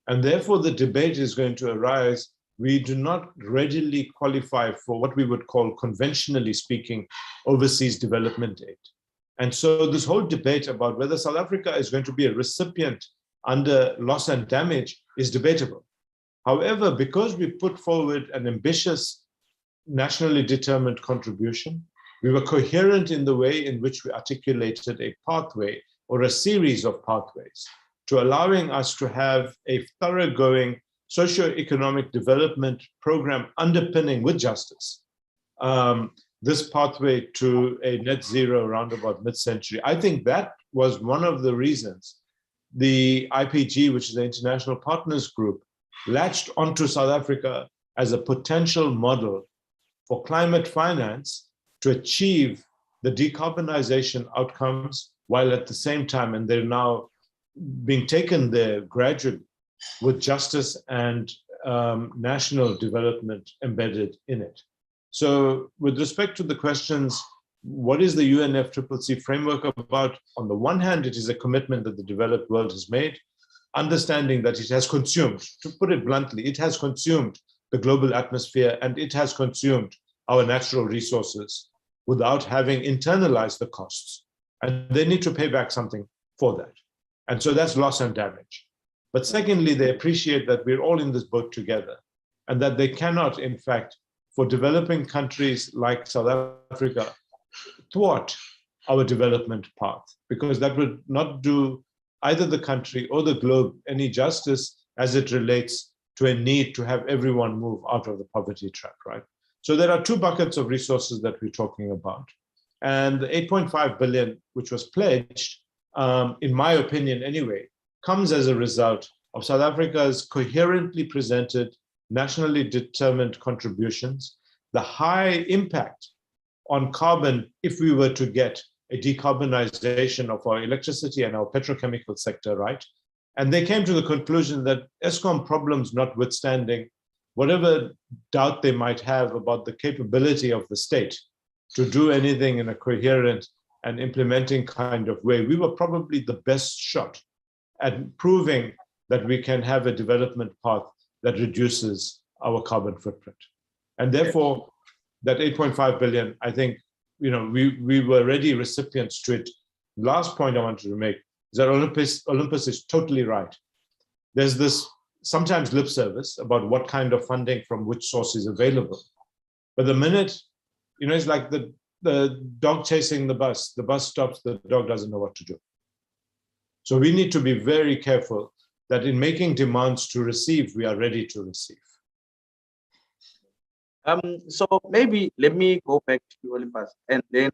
And therefore, the debate is going to arise. We do not readily qualify for what we would call, conventionally speaking, overseas development aid. And so this whole debate about whether South Africa is going to be a recipient under loss and damage is debatable. However, because we put forward an ambitious, nationally determined contribution, we were coherent in the way in which we articulated a pathway or a series of pathways to allowing us to have a thoroughgoing socio-economic development program underpinning with justice this pathway to a net zero around about mid-century. I think that was one of the reasons the IPG, which is the International Partners Group, latched onto South Africa as a potential model for climate finance to achieve the decarbonization outcomes, while at the same time, and they're now being taken there gradually, with justice and national development embedded in it. So with respect to the questions, what is the UNFCCC framework about? On the one hand, it is a commitment that the developed world has made, understanding that it has consumed, to put it bluntly, it has consumed the global atmosphere and it has consumed our natural resources without having internalized the costs. And they need to pay back something for that. And so that's loss and damage. But secondly, they appreciate that we're all in this boat together and that they cannot, in fact, for developing countries like South Africa, thwart our development path, because that would not do either the country or the globe any justice as it relates to a need to have everyone move out of the poverty trap, right? So there are two buckets of resources that we're talking about. And the 8.5 billion, which was pledged, in my opinion anyway, comes as a result of South Africa's coherently presented, nationally determined contributions, the high impact on carbon if we were to get a decarbonization of our electricity and our petrochemical sector, right? And they came to the conclusion that ESCOM problems notwithstanding, whatever doubt they might have about the capability of the state to do anything in a coherent and implementing kind of way, we were probably the best shot at proving that we can have a development path that reduces our carbon footprint. And therefore, that 8.5 billion, I think, we were ready recipients to it. Last point I wanted to make is that Olympus is totally right. There's this sometimes lip service about what kind of funding from which source is available. But the minute, it's like the dog chasing the bus stops, the dog doesn't know what to do. So we need to be very careful that in making demands to receive, we are ready to receive. So maybe let me go back to Olympus, and then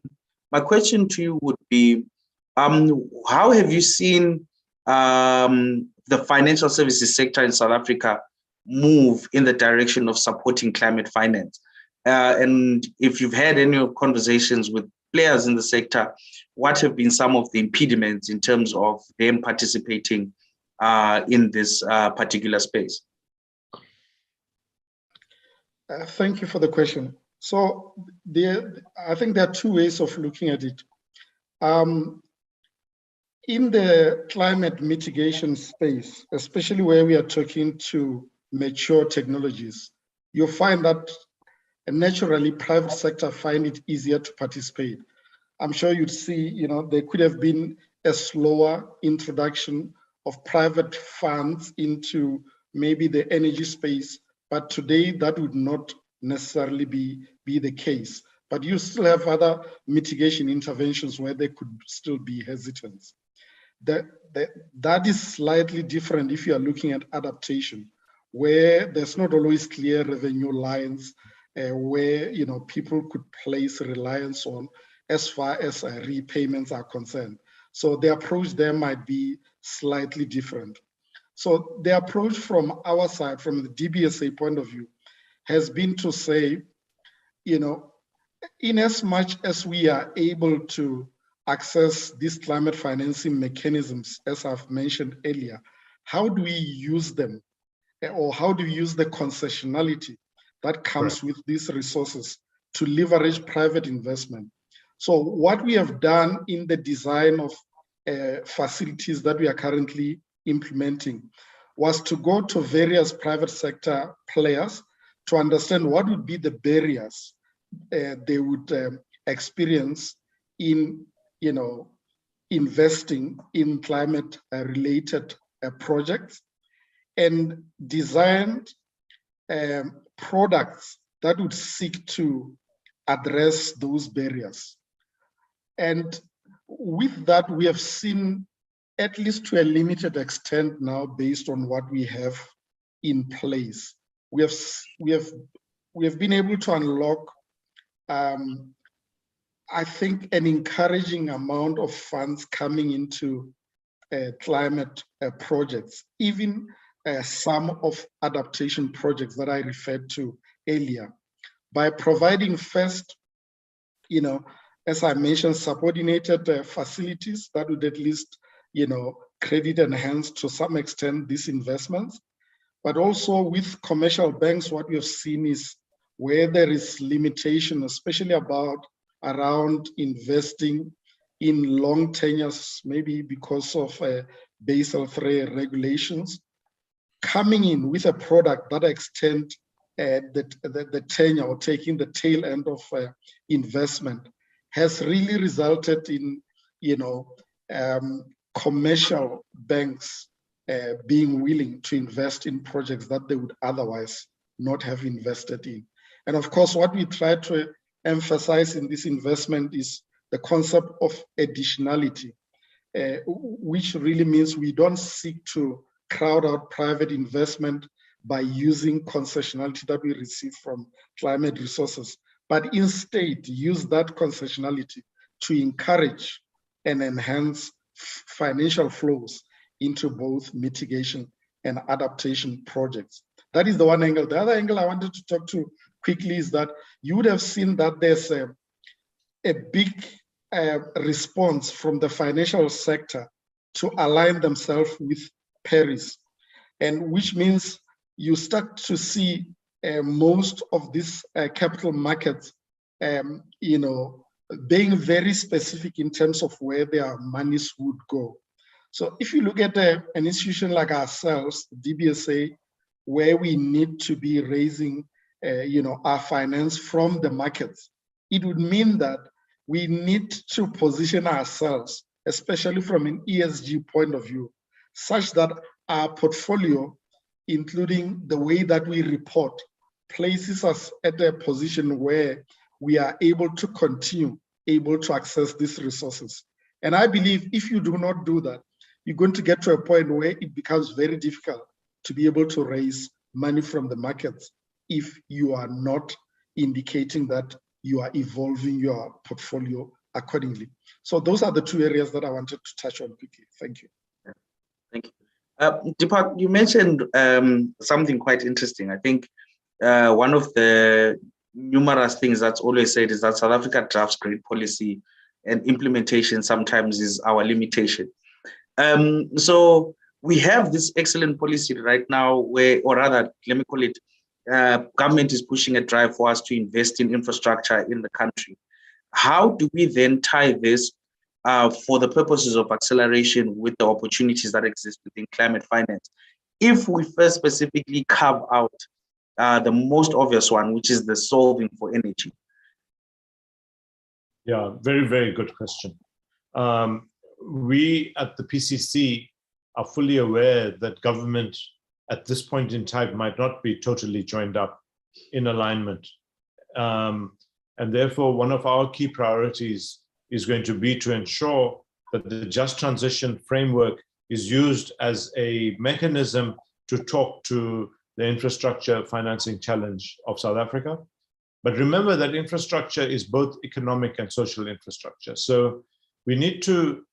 my question to you would be, how have you seen the financial services sector in South Africa move in the direction of supporting climate finance? And if you've had any conversations with players in the sector, what have been some of the impediments in terms of them participating in this particular space? Thank you for the question. So I think there are two ways of looking at it. In the climate mitigation space, especially where we are talking to mature technologies, you'll find that naturally private sector find it easier to participate. I'm sure you'd see, there could have been a slower introduction of private funds into maybe the energy space, but today that would not necessarily be the case. But you still have other mitigation interventions where there could still be hesitance. That is slightly different if you are looking at adaptation, where there's not always clear revenue lines, where people could place reliance on as far as repayments are concerned. So the approach there might be slightly different. So the approach from our side, from the DBSA point of view, has been to say, in as much as we are able to access these climate financing mechanisms, as I've mentioned earlier, how do we use them? Or how do we use the concessionality that comes with these resources to leverage private investment? So what we have done in the design of facilities that we are currently implementing was to go to various private sector players to understand what would be the barriers they would experience in investing in climate related projects, and designed products that would seek to address those barriers. And with that, we have seen, at least to a limited extent now, based on what we have in place, we have been able to unlock, I think, an encouraging amount of funds coming into climate projects, even some of adaptation projects that I referred to earlier, by providing first, as I mentioned, subordinated facilities that would at least, credit enhance to some extent these investments. But also with commercial banks, what we have seen is where there is limitation, especially around investing in long tenures, maybe because of Basel III regulations, coming in with a product that extend the tenure, or taking the tail end of investment, has really resulted in, commercial banks being willing to invest in projects that they would otherwise not have invested in. And of course, what we try to emphasize in this investment is the concept of additionality. which really means we don't seek to crowd out private investment by using concessionality that we receive from climate resources, but instead use that concessionality to encourage and enhance financial flows into both mitigation and adaptation projects. That is the one angle. The other angle I wanted to talk to quickly is that you would have seen that there's a big response from the financial sector to align themselves with Paris, and which means you start to see most of these capital markets, being very specific in terms of where their monies would go. So if you look at an institution like ourselves, DBSA, where we need to be raising, our finance from the markets, it would mean that we need to position ourselves, especially from an ESG point of view, such that our portfolio, including the way that we report, places us at a position where we are able to continue able to access these resources. And I believe if you do not do that, you're going to get to a point where it becomes very difficult to be able to raise money from the markets if you are not indicating that you are evolving your portfolio accordingly. So those are the two areas that I wanted to touch on quickly. Thank you. Thank you. Deepak, you mentioned something quite interesting. I think one of the numerous things that's always said is that South Africa drafts great policy and implementation sometimes is our limitation. So we have this excellent policy right now where, or rather, let me call it, government is pushing a drive for us to invest in infrastructure in the country. How do we then tie this for the purposes of acceleration with the opportunities that exist within climate finance? If we first specifically carve out the most obvious one, which is the solving for energy. Yeah, very, very good question. We at the PCC are fully aware that government at this point in time might not be totally joined up in alignment. And therefore, one of our key priorities is going to be to ensure that the just transition framework is used as a mechanism to talk to the infrastructure financing challenge of South Africa. But remember that infrastructure is both economic and social infrastructure. So we need to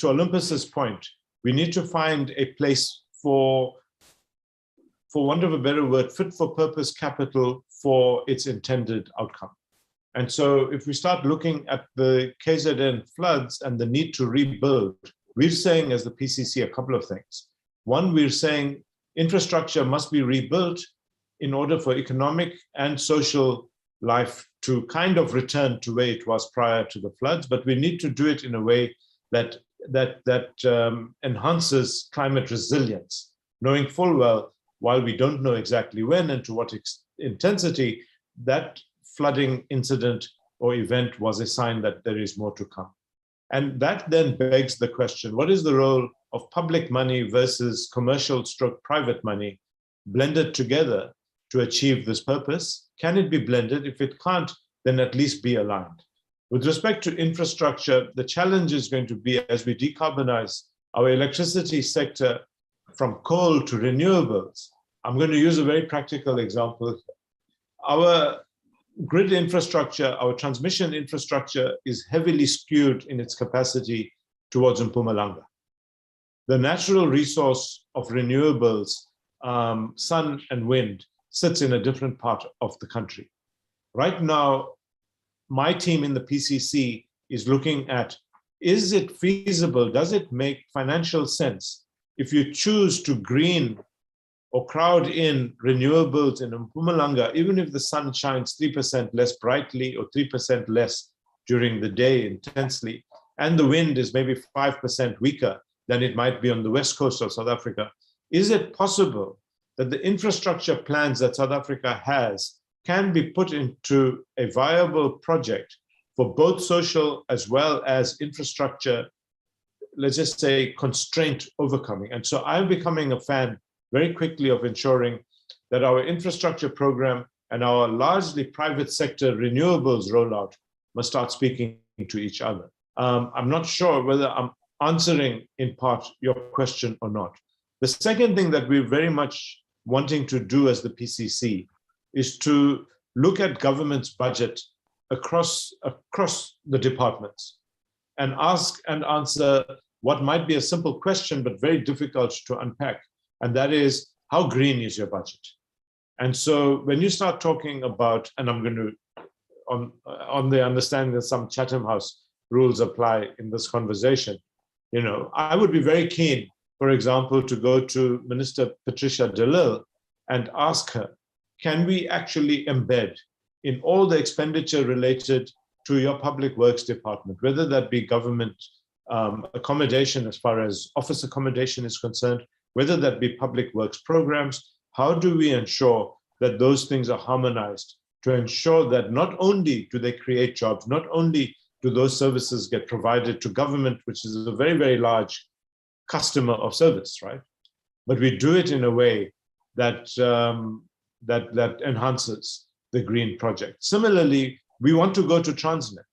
Olympus's point, we need to find a place for want of a better word, fit for purpose capital for its intended outcome. And so if we start looking at the KZN floods and the need to rebuild, we're saying as the PCC a couple of things. One, we're saying infrastructure must be rebuilt in order for economic and social life to kind of return to where it was prior to the floods, but we need to do it in a way that enhances climate resilience, knowing full well, while we don't know exactly when and to what intensity, that flooding incident or event was a sign that there is more to come. And that then begs the question, what is the role of public money versus commercial stroke private money blended together to achieve this purpose? Can it be blended? If it can't, then at least be aligned. With respect to infrastructure, the challenge is going to be as we decarbonize our electricity sector from coal to renewables. I'm going to use a very practical example. Our grid infrastructure, our transmission infrastructure is heavily skewed in its capacity towards Mpumalanga. The natural resource of renewables, sun and wind, sits in a different part of the country. Right now, my team in the PCC is looking at, is it feasible, does it make financial sense if you choose to green or crowd in renewables in Mpumalanga, even if the sun shines 3% less brightly or 3% less during the day intensely, and the wind is maybe 5% weaker than it might be on the west coast of South Africa? Is it possible that the infrastructure plans that South Africa has can be put into a viable project for both social as well as infrastructure, let's just say, constraint overcoming? And so I'm becoming a fan very quickly of ensuring that our infrastructure program and our largely private sector renewables rollout must start speaking to each other. I'm not sure whether I'm answering in part your question or not. The second thing that we're very much wanting to do as the PCC is to look at government's budget across the departments and ask and answer what might be a simple question, but very difficult to unpack. And that is, how green is your budget? And so when you start talking about, and I'm going to, on the understanding that some Chatham House rules apply in this conversation, I would be very keen, for example, to go to Minister Patricia de Lille and ask her, can we actually embed in all the expenditure related to your public works department, whether that be government accommodation as far as office accommodation is concerned, whether that be public works programs, how do we ensure that those things are harmonized to ensure that not only do they create jobs, not only do those services get provided to government, which is a very, very large customer of service, right? But we do it in a way that that enhances the green project. Similarly, we want to go to Transnet,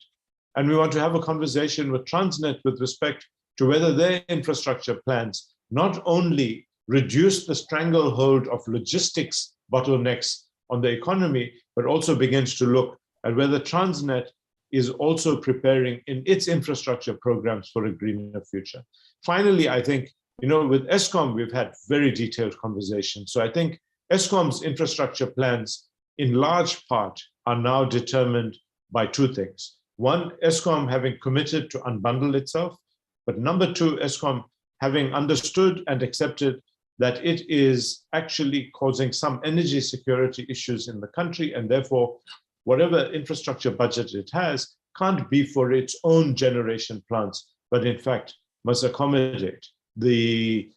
and we want to have a conversation with Transnet with respect to whether their infrastructure plans not only reduce the stranglehold of logistics bottlenecks on the economy, but also begins to look at whether Transnet is also preparing in its infrastructure programs for a greener future. Finally, I think, with Eskom, we've had very detailed conversations. So I think Eskom's infrastructure plans, in large part, are now determined by two things. One, Eskom having committed to unbundle itself, but number two, Eskom having understood and accepted that it is actually causing some energy security issues in the country, and therefore, whatever infrastructure budget it has can't be for its own generation plants, but in fact must accommodate the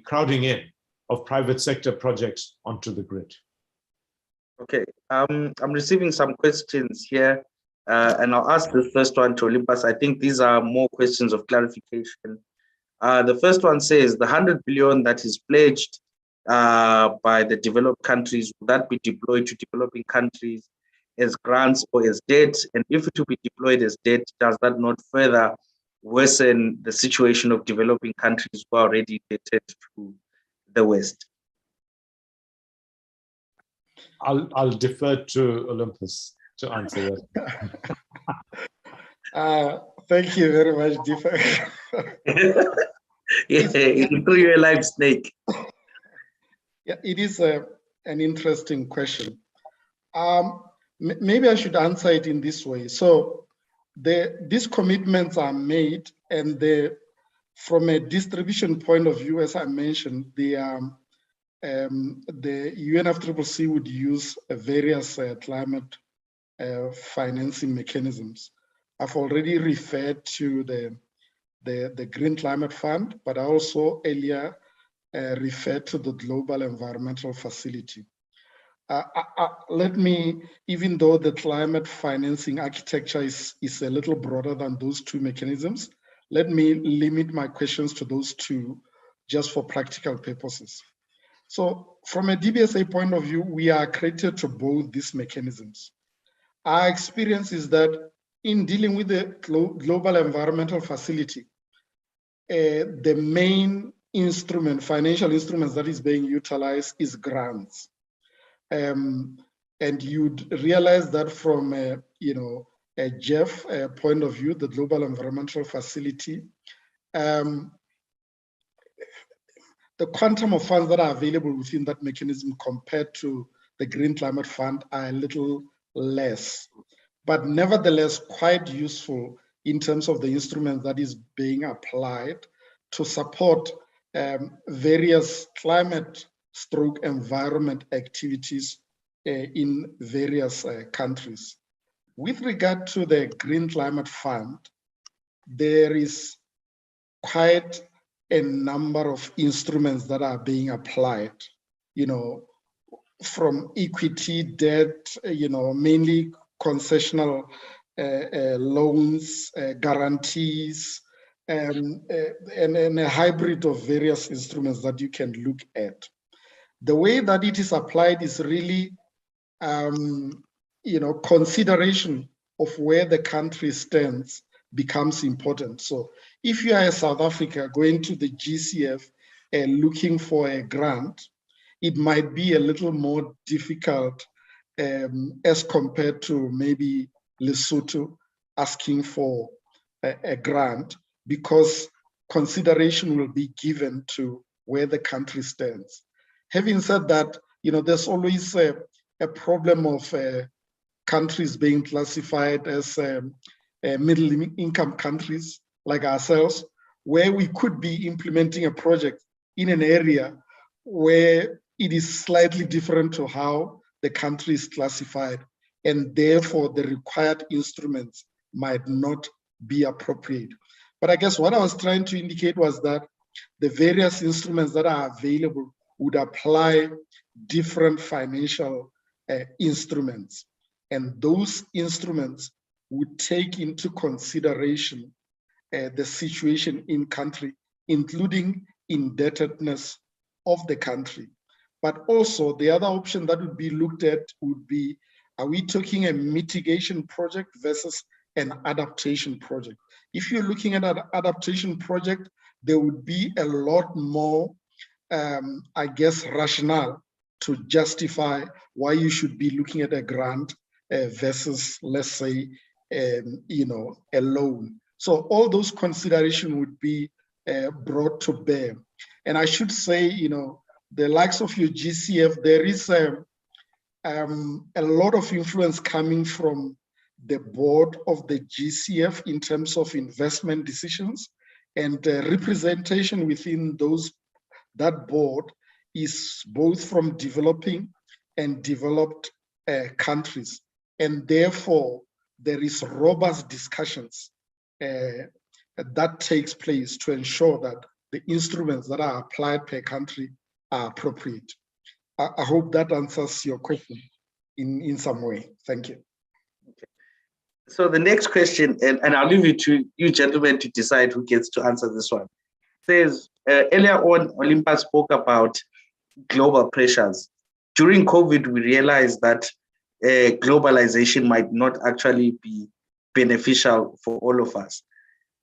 crowding in of private sector projects onto the grid. Okay, I'm receiving some questions here, and I'll ask the first one to Olympus. I think these are more questions of clarification. The first one says, the 100 billion that is pledged by the developed countries, will that be deployed to developing countries as grants or as debt? And if it will be deployed as debt, does that not further worsen the situation of developing countries who are already indebted to the West? I'll defer to Olympus to answer that. Thank you very much, Deepak. You threw you a live snake. Yeah, it is an interesting question. Maybe I should answer it in this way. So these commitments are made, and from a distribution point of view, as I mentioned, the UNFCCC would use various climate financing mechanisms. I've already referred to the Green Climate Fund, but I also earlier referred to the Global Environmental Facility. Let me, even though the climate financing architecture is a little broader than those two mechanisms, let me limit my questions to those two just for practical purposes. So from a DBSA point of view, we are accredited to both these mechanisms. Our experience is that in dealing with the Global Environmental Facility, the main instrument, financial instruments that is being utilized is grants. And you'd realize that from a Jeff point of view, the Global Environmental Facility, the quantum of funds that are available within that mechanism compared to the Green Climate Fund are a little less, but nevertheless quite useful in terms of the instrument that is being applied to support various climate/environment activities in various countries. With regard to the Green Climate Fund, there is quite a number of instruments that are being applied, from equity, debt, mainly concessional loans, guarantees, and a hybrid of various instruments that you can look at. The way that it is applied is really, consideration of where the country stands becomes important. So if you are a South Africa going to the GCF and looking for a grant, it might be a little more difficult as compared to maybe Lesotho asking for a grant, because consideration will be given to where the country stands. Having said that, there's always a problem of countries being classified as middle income countries like ourselves, where we could be implementing a project in an area where it is slightly different to how the country is classified, and therefore the required instruments might not be appropriate. But I guess what I was trying to indicate was that the various instruments that are available would apply different financial instruments. And those instruments would take into consideration the situation in country, including indebtedness of the country. But also the other option that would be looked at would be, are we talking a mitigation project versus an adaptation project? If you're looking at an adaptation project, there would be a lot more, I guess, rationale to justify why you should be looking at a grant versus, let's say, a loan. So all those considerations would be brought to bear. And I should say, the likes of your GCF, there is a lot of influence coming from the board of the GCF in terms of investment decisions, and representation within that board is both from developing and developed countries. And therefore, there is robust discussions that takes place to ensure that the instruments that are applied per country are appropriate. I hope that answers your question in some way. Thank you. Okay. So the next question, and I'll leave it to you gentlemen to decide who gets to answer this one, says, earlier on, Olympus spoke about global pressures. During COVID, we realized that globalization might not actually be beneficial for all of us.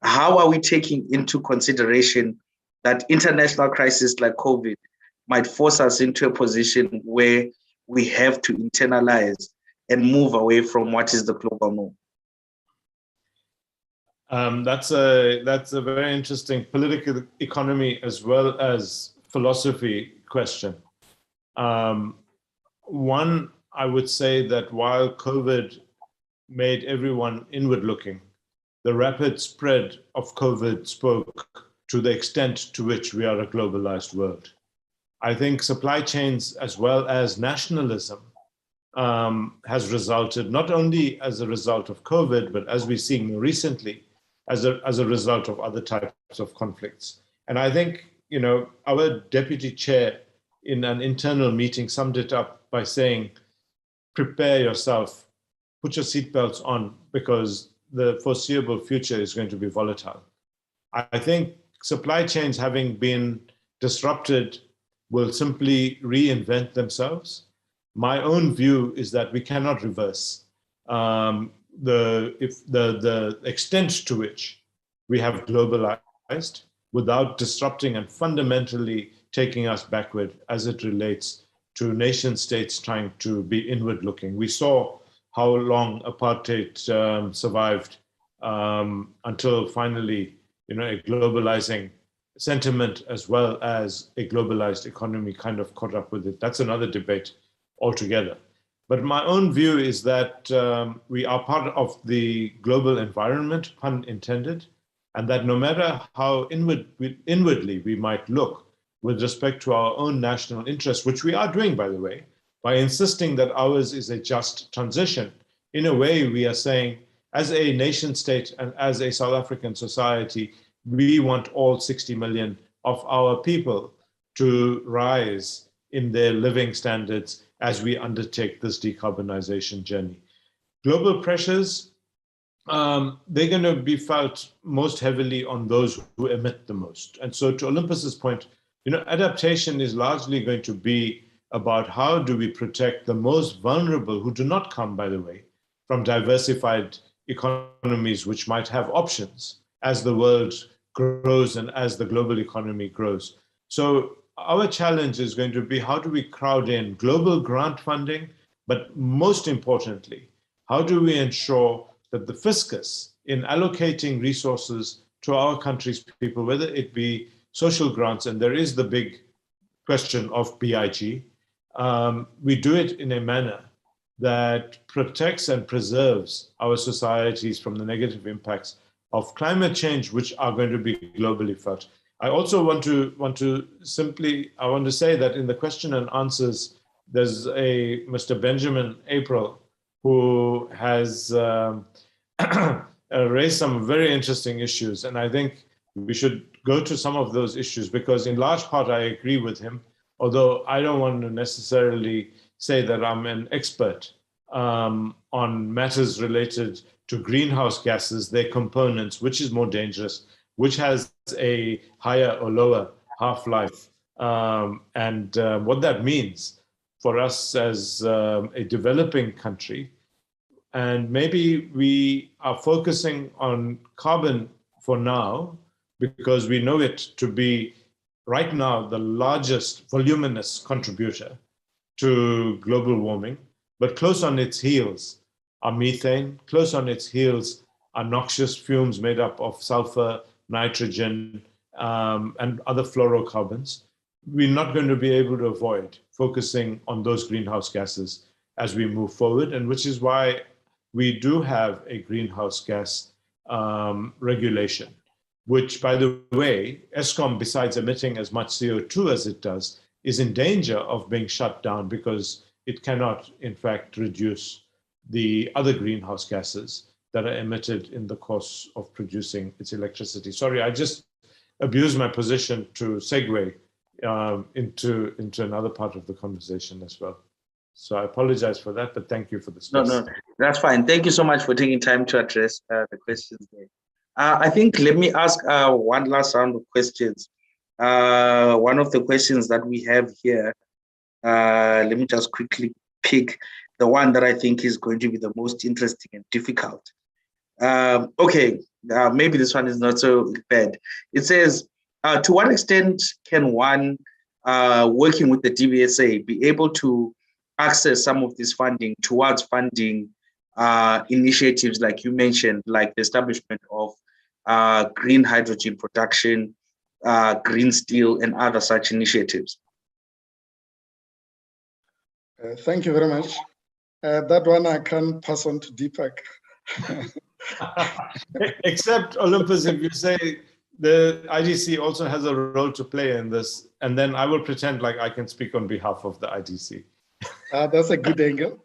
How are we taking into consideration that international crises like COVID might force us into a position where we have to internalize and move away from what is the global norm? That's a very interesting political economy as well as philosophy question. One, I would say that while COVID made everyone inward looking, the rapid spread of COVID spoke to the extent to which we are a globalized world. I think supply chains as well as nationalism has resulted not only as a result of COVID, but as we've seen more recently, as a result of other types of conflicts. And I think, our deputy chair in an internal meeting summed it up by saying, prepare yourself, put your seatbelts on, because the foreseeable future is going to be volatile. I think supply chains having been disrupted will simply reinvent themselves. My own view is that we cannot reverse the extent to which we have globalized without disrupting and fundamentally taking us backward as it relates to nation states trying to be inward looking. We saw how long apartheid survived until finally, a globalizing sentiment as well as a globalized economy kind of caught up with it. That's another debate altogether. But my own view is that we are part of the global environment, pun intended, and that no matter how inwardly we might look with respect to our own national interests, which we are doing, by the way, by insisting that ours is a just transition, in a way we are saying, as a nation state and as a South African society, we want all 60 million of our people to rise in their living standards as we undertake this decarbonization journey. Global pressures, they're going to be felt most heavily on those who emit the most. And so to Olympus's point, adaptation is largely going to be about how do we protect the most vulnerable, who do not come, by the way, from diversified economies which might have options as the world grows and as the global economy grows. So our challenge is going to be, how do we crowd in global grant funding, but most importantly, how do we ensure that the fiscus, in allocating resources to our country's people, whether it be social grants, and there is the big question of BIG, we do it in a manner that protects and preserves our societies from the negative impacts of climate change, which are going to be globally felt. I also want to say that in the question and answers, there's a Mr. Benjamin April who has raised some very interesting issues, and I think we should go to some of those issues, because in large part I agree with him, although I don't want to necessarily say that I'm an expert on matters related to greenhouse gases, their components, which is more dangerous, which has a higher or lower half-life, and what that means for us as a developing country. And maybe we are focusing on carbon for now, because we know it to be right now the largest voluminous contributor to global warming, but close on its heels are methane, close on its heels are noxious fumes made up of sulfur, nitrogen, and other fluorocarbons. We're not going to be able to avoid focusing on those greenhouse gases as we move forward, and which is why we do have a greenhouse gas regulation, which, by the way, Eskom, besides emitting as much CO2 as it does, is in danger of being shut down because it cannot, in fact, reduce the other greenhouse gases that are emitted in the course of producing its electricity. Sorry, I just abused my position to segue into another part of the conversation as well. So I apologize for that, but thank you for the space. No, that's fine. Thank you so much for taking time to address the questions there. I think, let me ask one last round of questions. One of the questions that we have here, let me just quickly pick the one that I think is going to be the most interesting and difficult. Okay, maybe this one is not so bad. It says, to what extent can one, working with the DBSA, be able to access some of this funding towards funding initiatives like you mentioned, like the establishment of green hydrogen production, green steel, and other such initiatives? Thank you very much. That one I can pass on to Deepak. Except, Olympus, if you say the IDC also has a role to play in this, and then I will pretend like I can speak on behalf of the IDC. That's a good angle.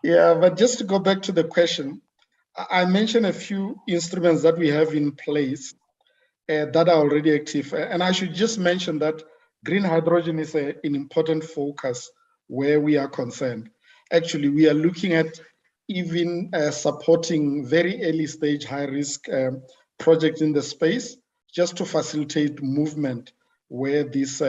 Yeah, but just to go back to the question, I mentioned a few instruments that we have in place that are already active. And I should just mention that green hydrogen is an important focus where we are concerned. Actually, we are looking at even supporting very early stage high risk projects in the space just to facilitate movement where this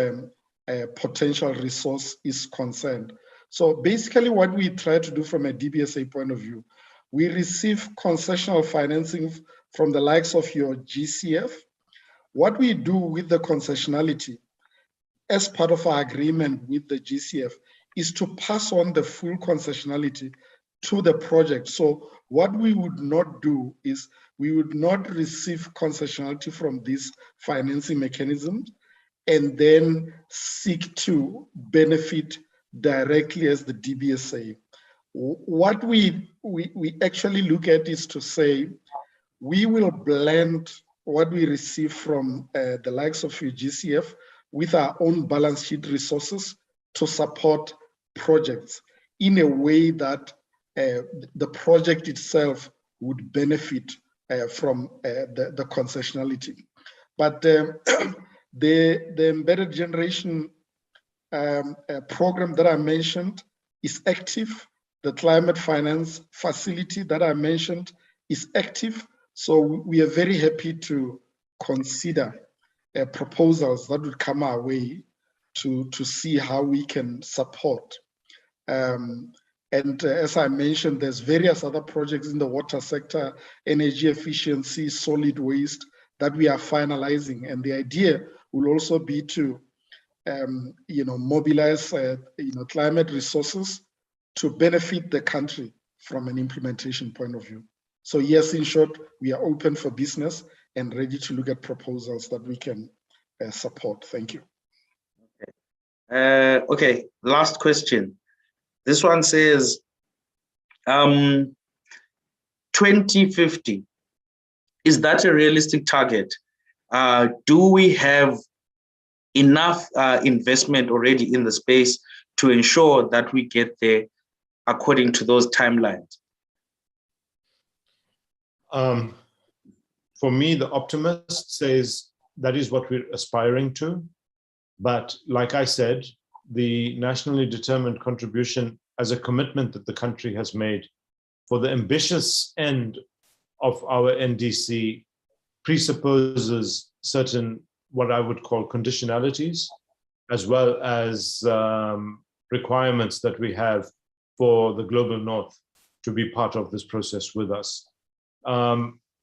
potential resource is concerned. So basically what we try to do from a DBSA point of view, we receive concessional financing from the likes of your GCF. What we do with the concessionality as part of our agreement with the GCF is to pass on the full concessionality to the project. So what we would not do is we would not receive concessionality from these financing mechanisms and then seek to benefit directly as the DBSA. What we actually look at is to say, we will blend what we receive from the likes of GCF with our own balance sheet resources to support projects in a way that the project itself would benefit from the concessionality. But the embedded generation program that I mentioned is active. The climate finance facility that I mentioned is active. So we are very happy to consider proposals that would come our way to see how we can support And as I mentioned, there's various other projects in the water sector, energy efficiency, solid waste that we are finalizing. And the idea will also be to mobilize climate resources to benefit the country from an implementation point of view. So yes, in short, we are open for business and ready to look at proposals that we can support. Thank you. Okay, last question. This one says, 2050, is that a realistic target? Do we have enough investment already in the space to ensure that we get there according to those timelines? For me, the optimist says that is what we're aspiring to. But like I said, the nationally determined contribution as a commitment that the country has made for the ambitious end of our NDC presupposes certain, what I would call conditionalities, as well as requirements that we have for the global north to be part of this process with us.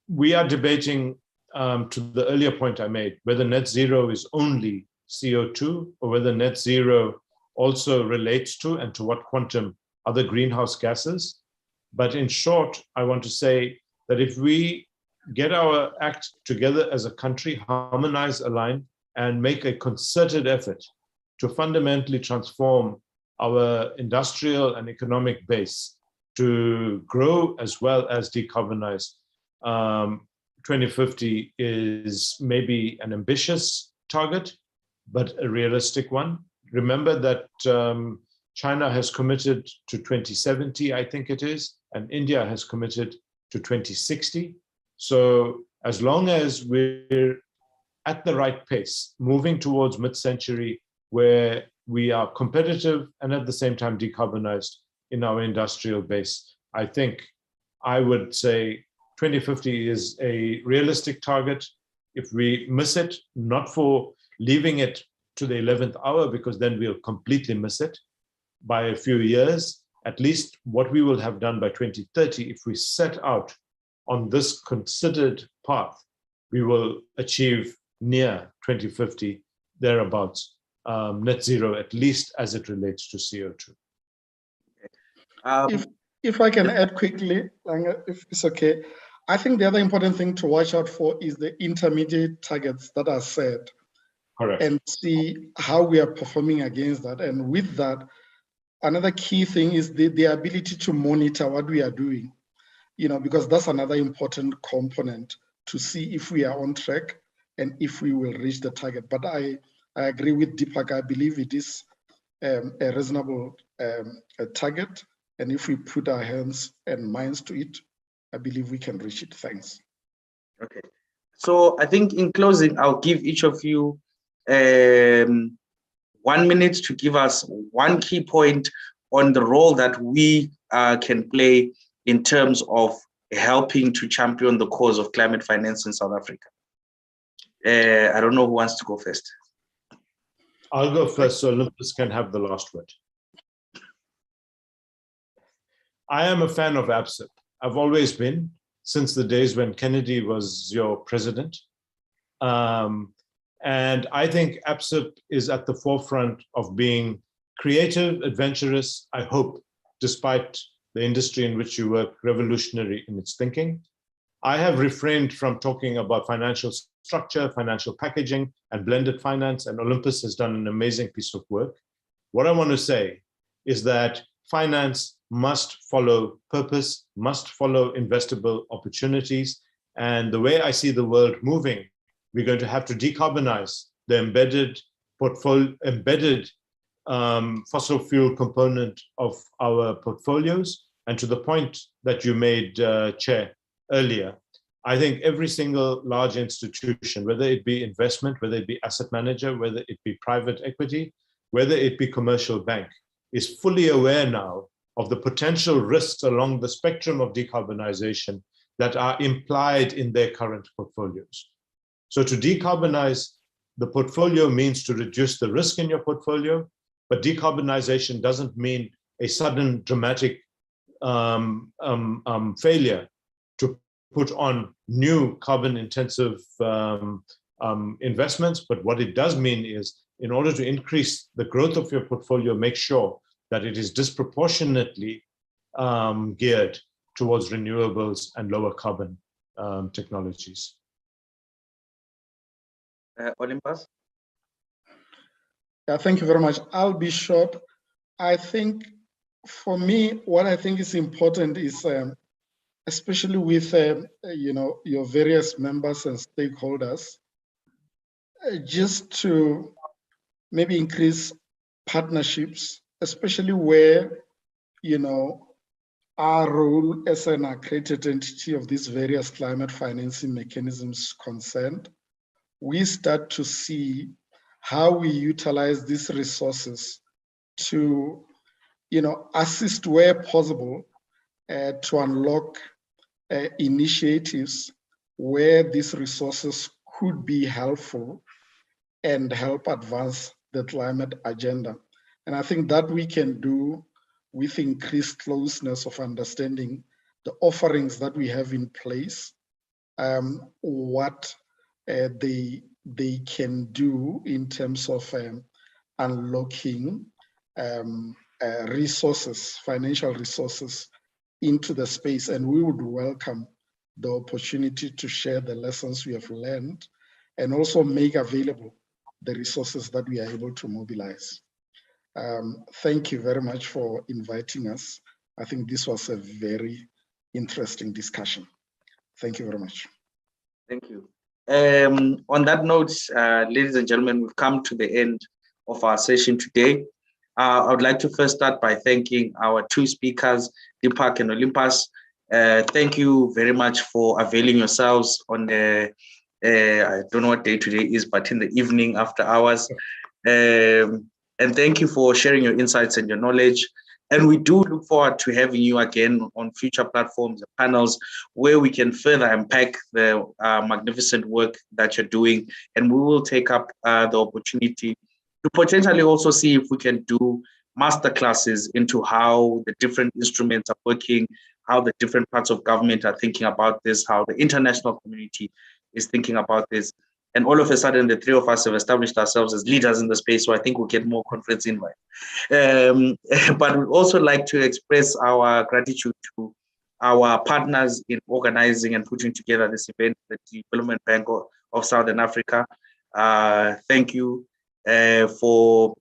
We are debating, to the earlier point I made, whether net zero is only CO2 or whether net zero also relates to, and to what quantum, other greenhouse gases. But in short, I want to say that if we get our act together as a country, harmonize, align, and make a concerted effort to fundamentally transform our industrial and economic base to grow as well as decarbonize, 2050 is maybe an ambitious target, but a realistic one. Remember that China has committed to 2070, I think it is, and India has committed to 2060. So as long as we're at the right pace, moving towards mid-century where we are competitive and at the same time decarbonized in our industrial base, I think I would say 2050 is a realistic target. If we miss it, not for leaving it to the 11th hour, because then we'll completely miss it by a few years, at least what we will have done by 2030, if we set out on this considered path, we will achieve near 2050, thereabouts, net zero, at least as it relates to CO2. If I can add quickly, if it's okay, I think the other important thing to watch out for is the intermediate targets that are set. Correct. And see how we are performing against that. And with that, another key thing is the ability to monitor what we are doing, because that's another important component to see if we are on track and if we will reach the target. But I agree with Deepak. I believe it is a reasonable target. And if we put our hands and minds to it, I believe we can reach it. Thanks. Okay. So I think in closing, I'll give each of you 1 minute to give us one key point on the role that we can play in terms of helping to champion the cause of climate finance in South Africa. I don't know who wants to go first. I'll go first so Olympus can have the last word. I am a fan of ABSIP. I've always been, since the days when Kennedy was your president. And I think ABSIP is at the forefront of being creative, adventurous, I hope, despite the industry in which you work, revolutionary in its thinking. I have refrained from talking about financial structure, financial packaging, and blended finance, and Olympus has done an amazing piece of work. What I want to say is that finance must follow purpose, must follow investable opportunities. And the way I see the world moving, we're going to have to decarbonize the embedded fossil fuel component of our portfolios. And to the point that you made, Chair, earlier, I think every single large institution, whether it be investment, whether it be asset manager, whether it be private equity, whether it be commercial bank, is fully aware now of the potential risks along the spectrum of decarbonization that are implied in their current portfolios. So to decarbonize the portfolio means to reduce the risk in your portfolio, but decarbonization doesn't mean a sudden dramatic failure to put on new carbon intensive investments. But what it does mean is, in order to increase the growth of your portfolio, make sure that it is disproportionately geared towards renewables and lower carbon technologies. Olympus? Yeah, thank you very much. I'll be short. I think for me, what I think is important is, especially with your various members and stakeholders, just to maybe increase partnerships, especially where our role as an accredited entity of these various climate financing mechanisms concerned. We start to see how we utilize these resources to assist where possible to unlock initiatives where these resources could be helpful and help advance the climate agenda. And I think that we can do with increased closeness of understanding the offerings that we have in place, what they can do in terms of unlocking resources, financial resources into the space. And we would welcome the opportunity to share the lessons we have learned and also make available the resources that we are able to mobilize. Thank you very much for inviting us. I think this was a very interesting discussion. Thank you very much. Thank you. On that note, ladies and gentlemen, we've come to the end of our session today. I would like to first start by thanking our two speakers, Deepak and Olympus. Thank you very much for availing yourselves on the, I don't know what day today is, but in the evening after hours. And thank you for sharing your insights and your knowledge. And we do look forward to having you again on future platforms and panels where we can further unpack the magnificent work that you're doing. And we will take up the opportunity to potentially also see if we can do masterclasses into how the different instruments are working, how the different parts of government are thinking about this, how the international community is thinking about this. And all of a sudden, the three of us have established ourselves as leaders in the space, so I think we'll get more conference invites. But we'd also like to express our gratitude to our partners in organizing and putting together this event, the Development Bank of Southern Africa. Thank you for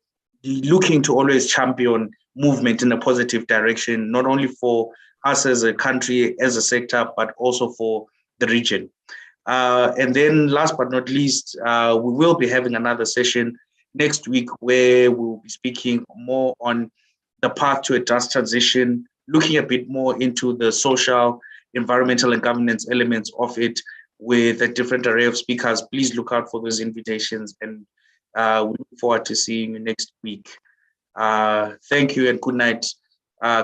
looking to always champion movement in a positive direction, not only for us as a country, as a sector, but also for the region. And then last but not least, we will be having another session next week where we'll be speaking more on the path to a just transition, looking a bit more into the social, environmental, and governance elements of it with a different array of speakers. Please look out for those invitations, and we look forward to seeing you next week. Thank you and good night.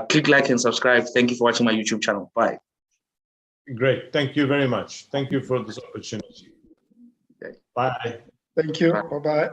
Click like and subscribe. Thank you for watching my YouTube channel. Bye. Great. Thank you very much. Thank you for this opportunity. Okay. Bye. Thank you. Bye-bye.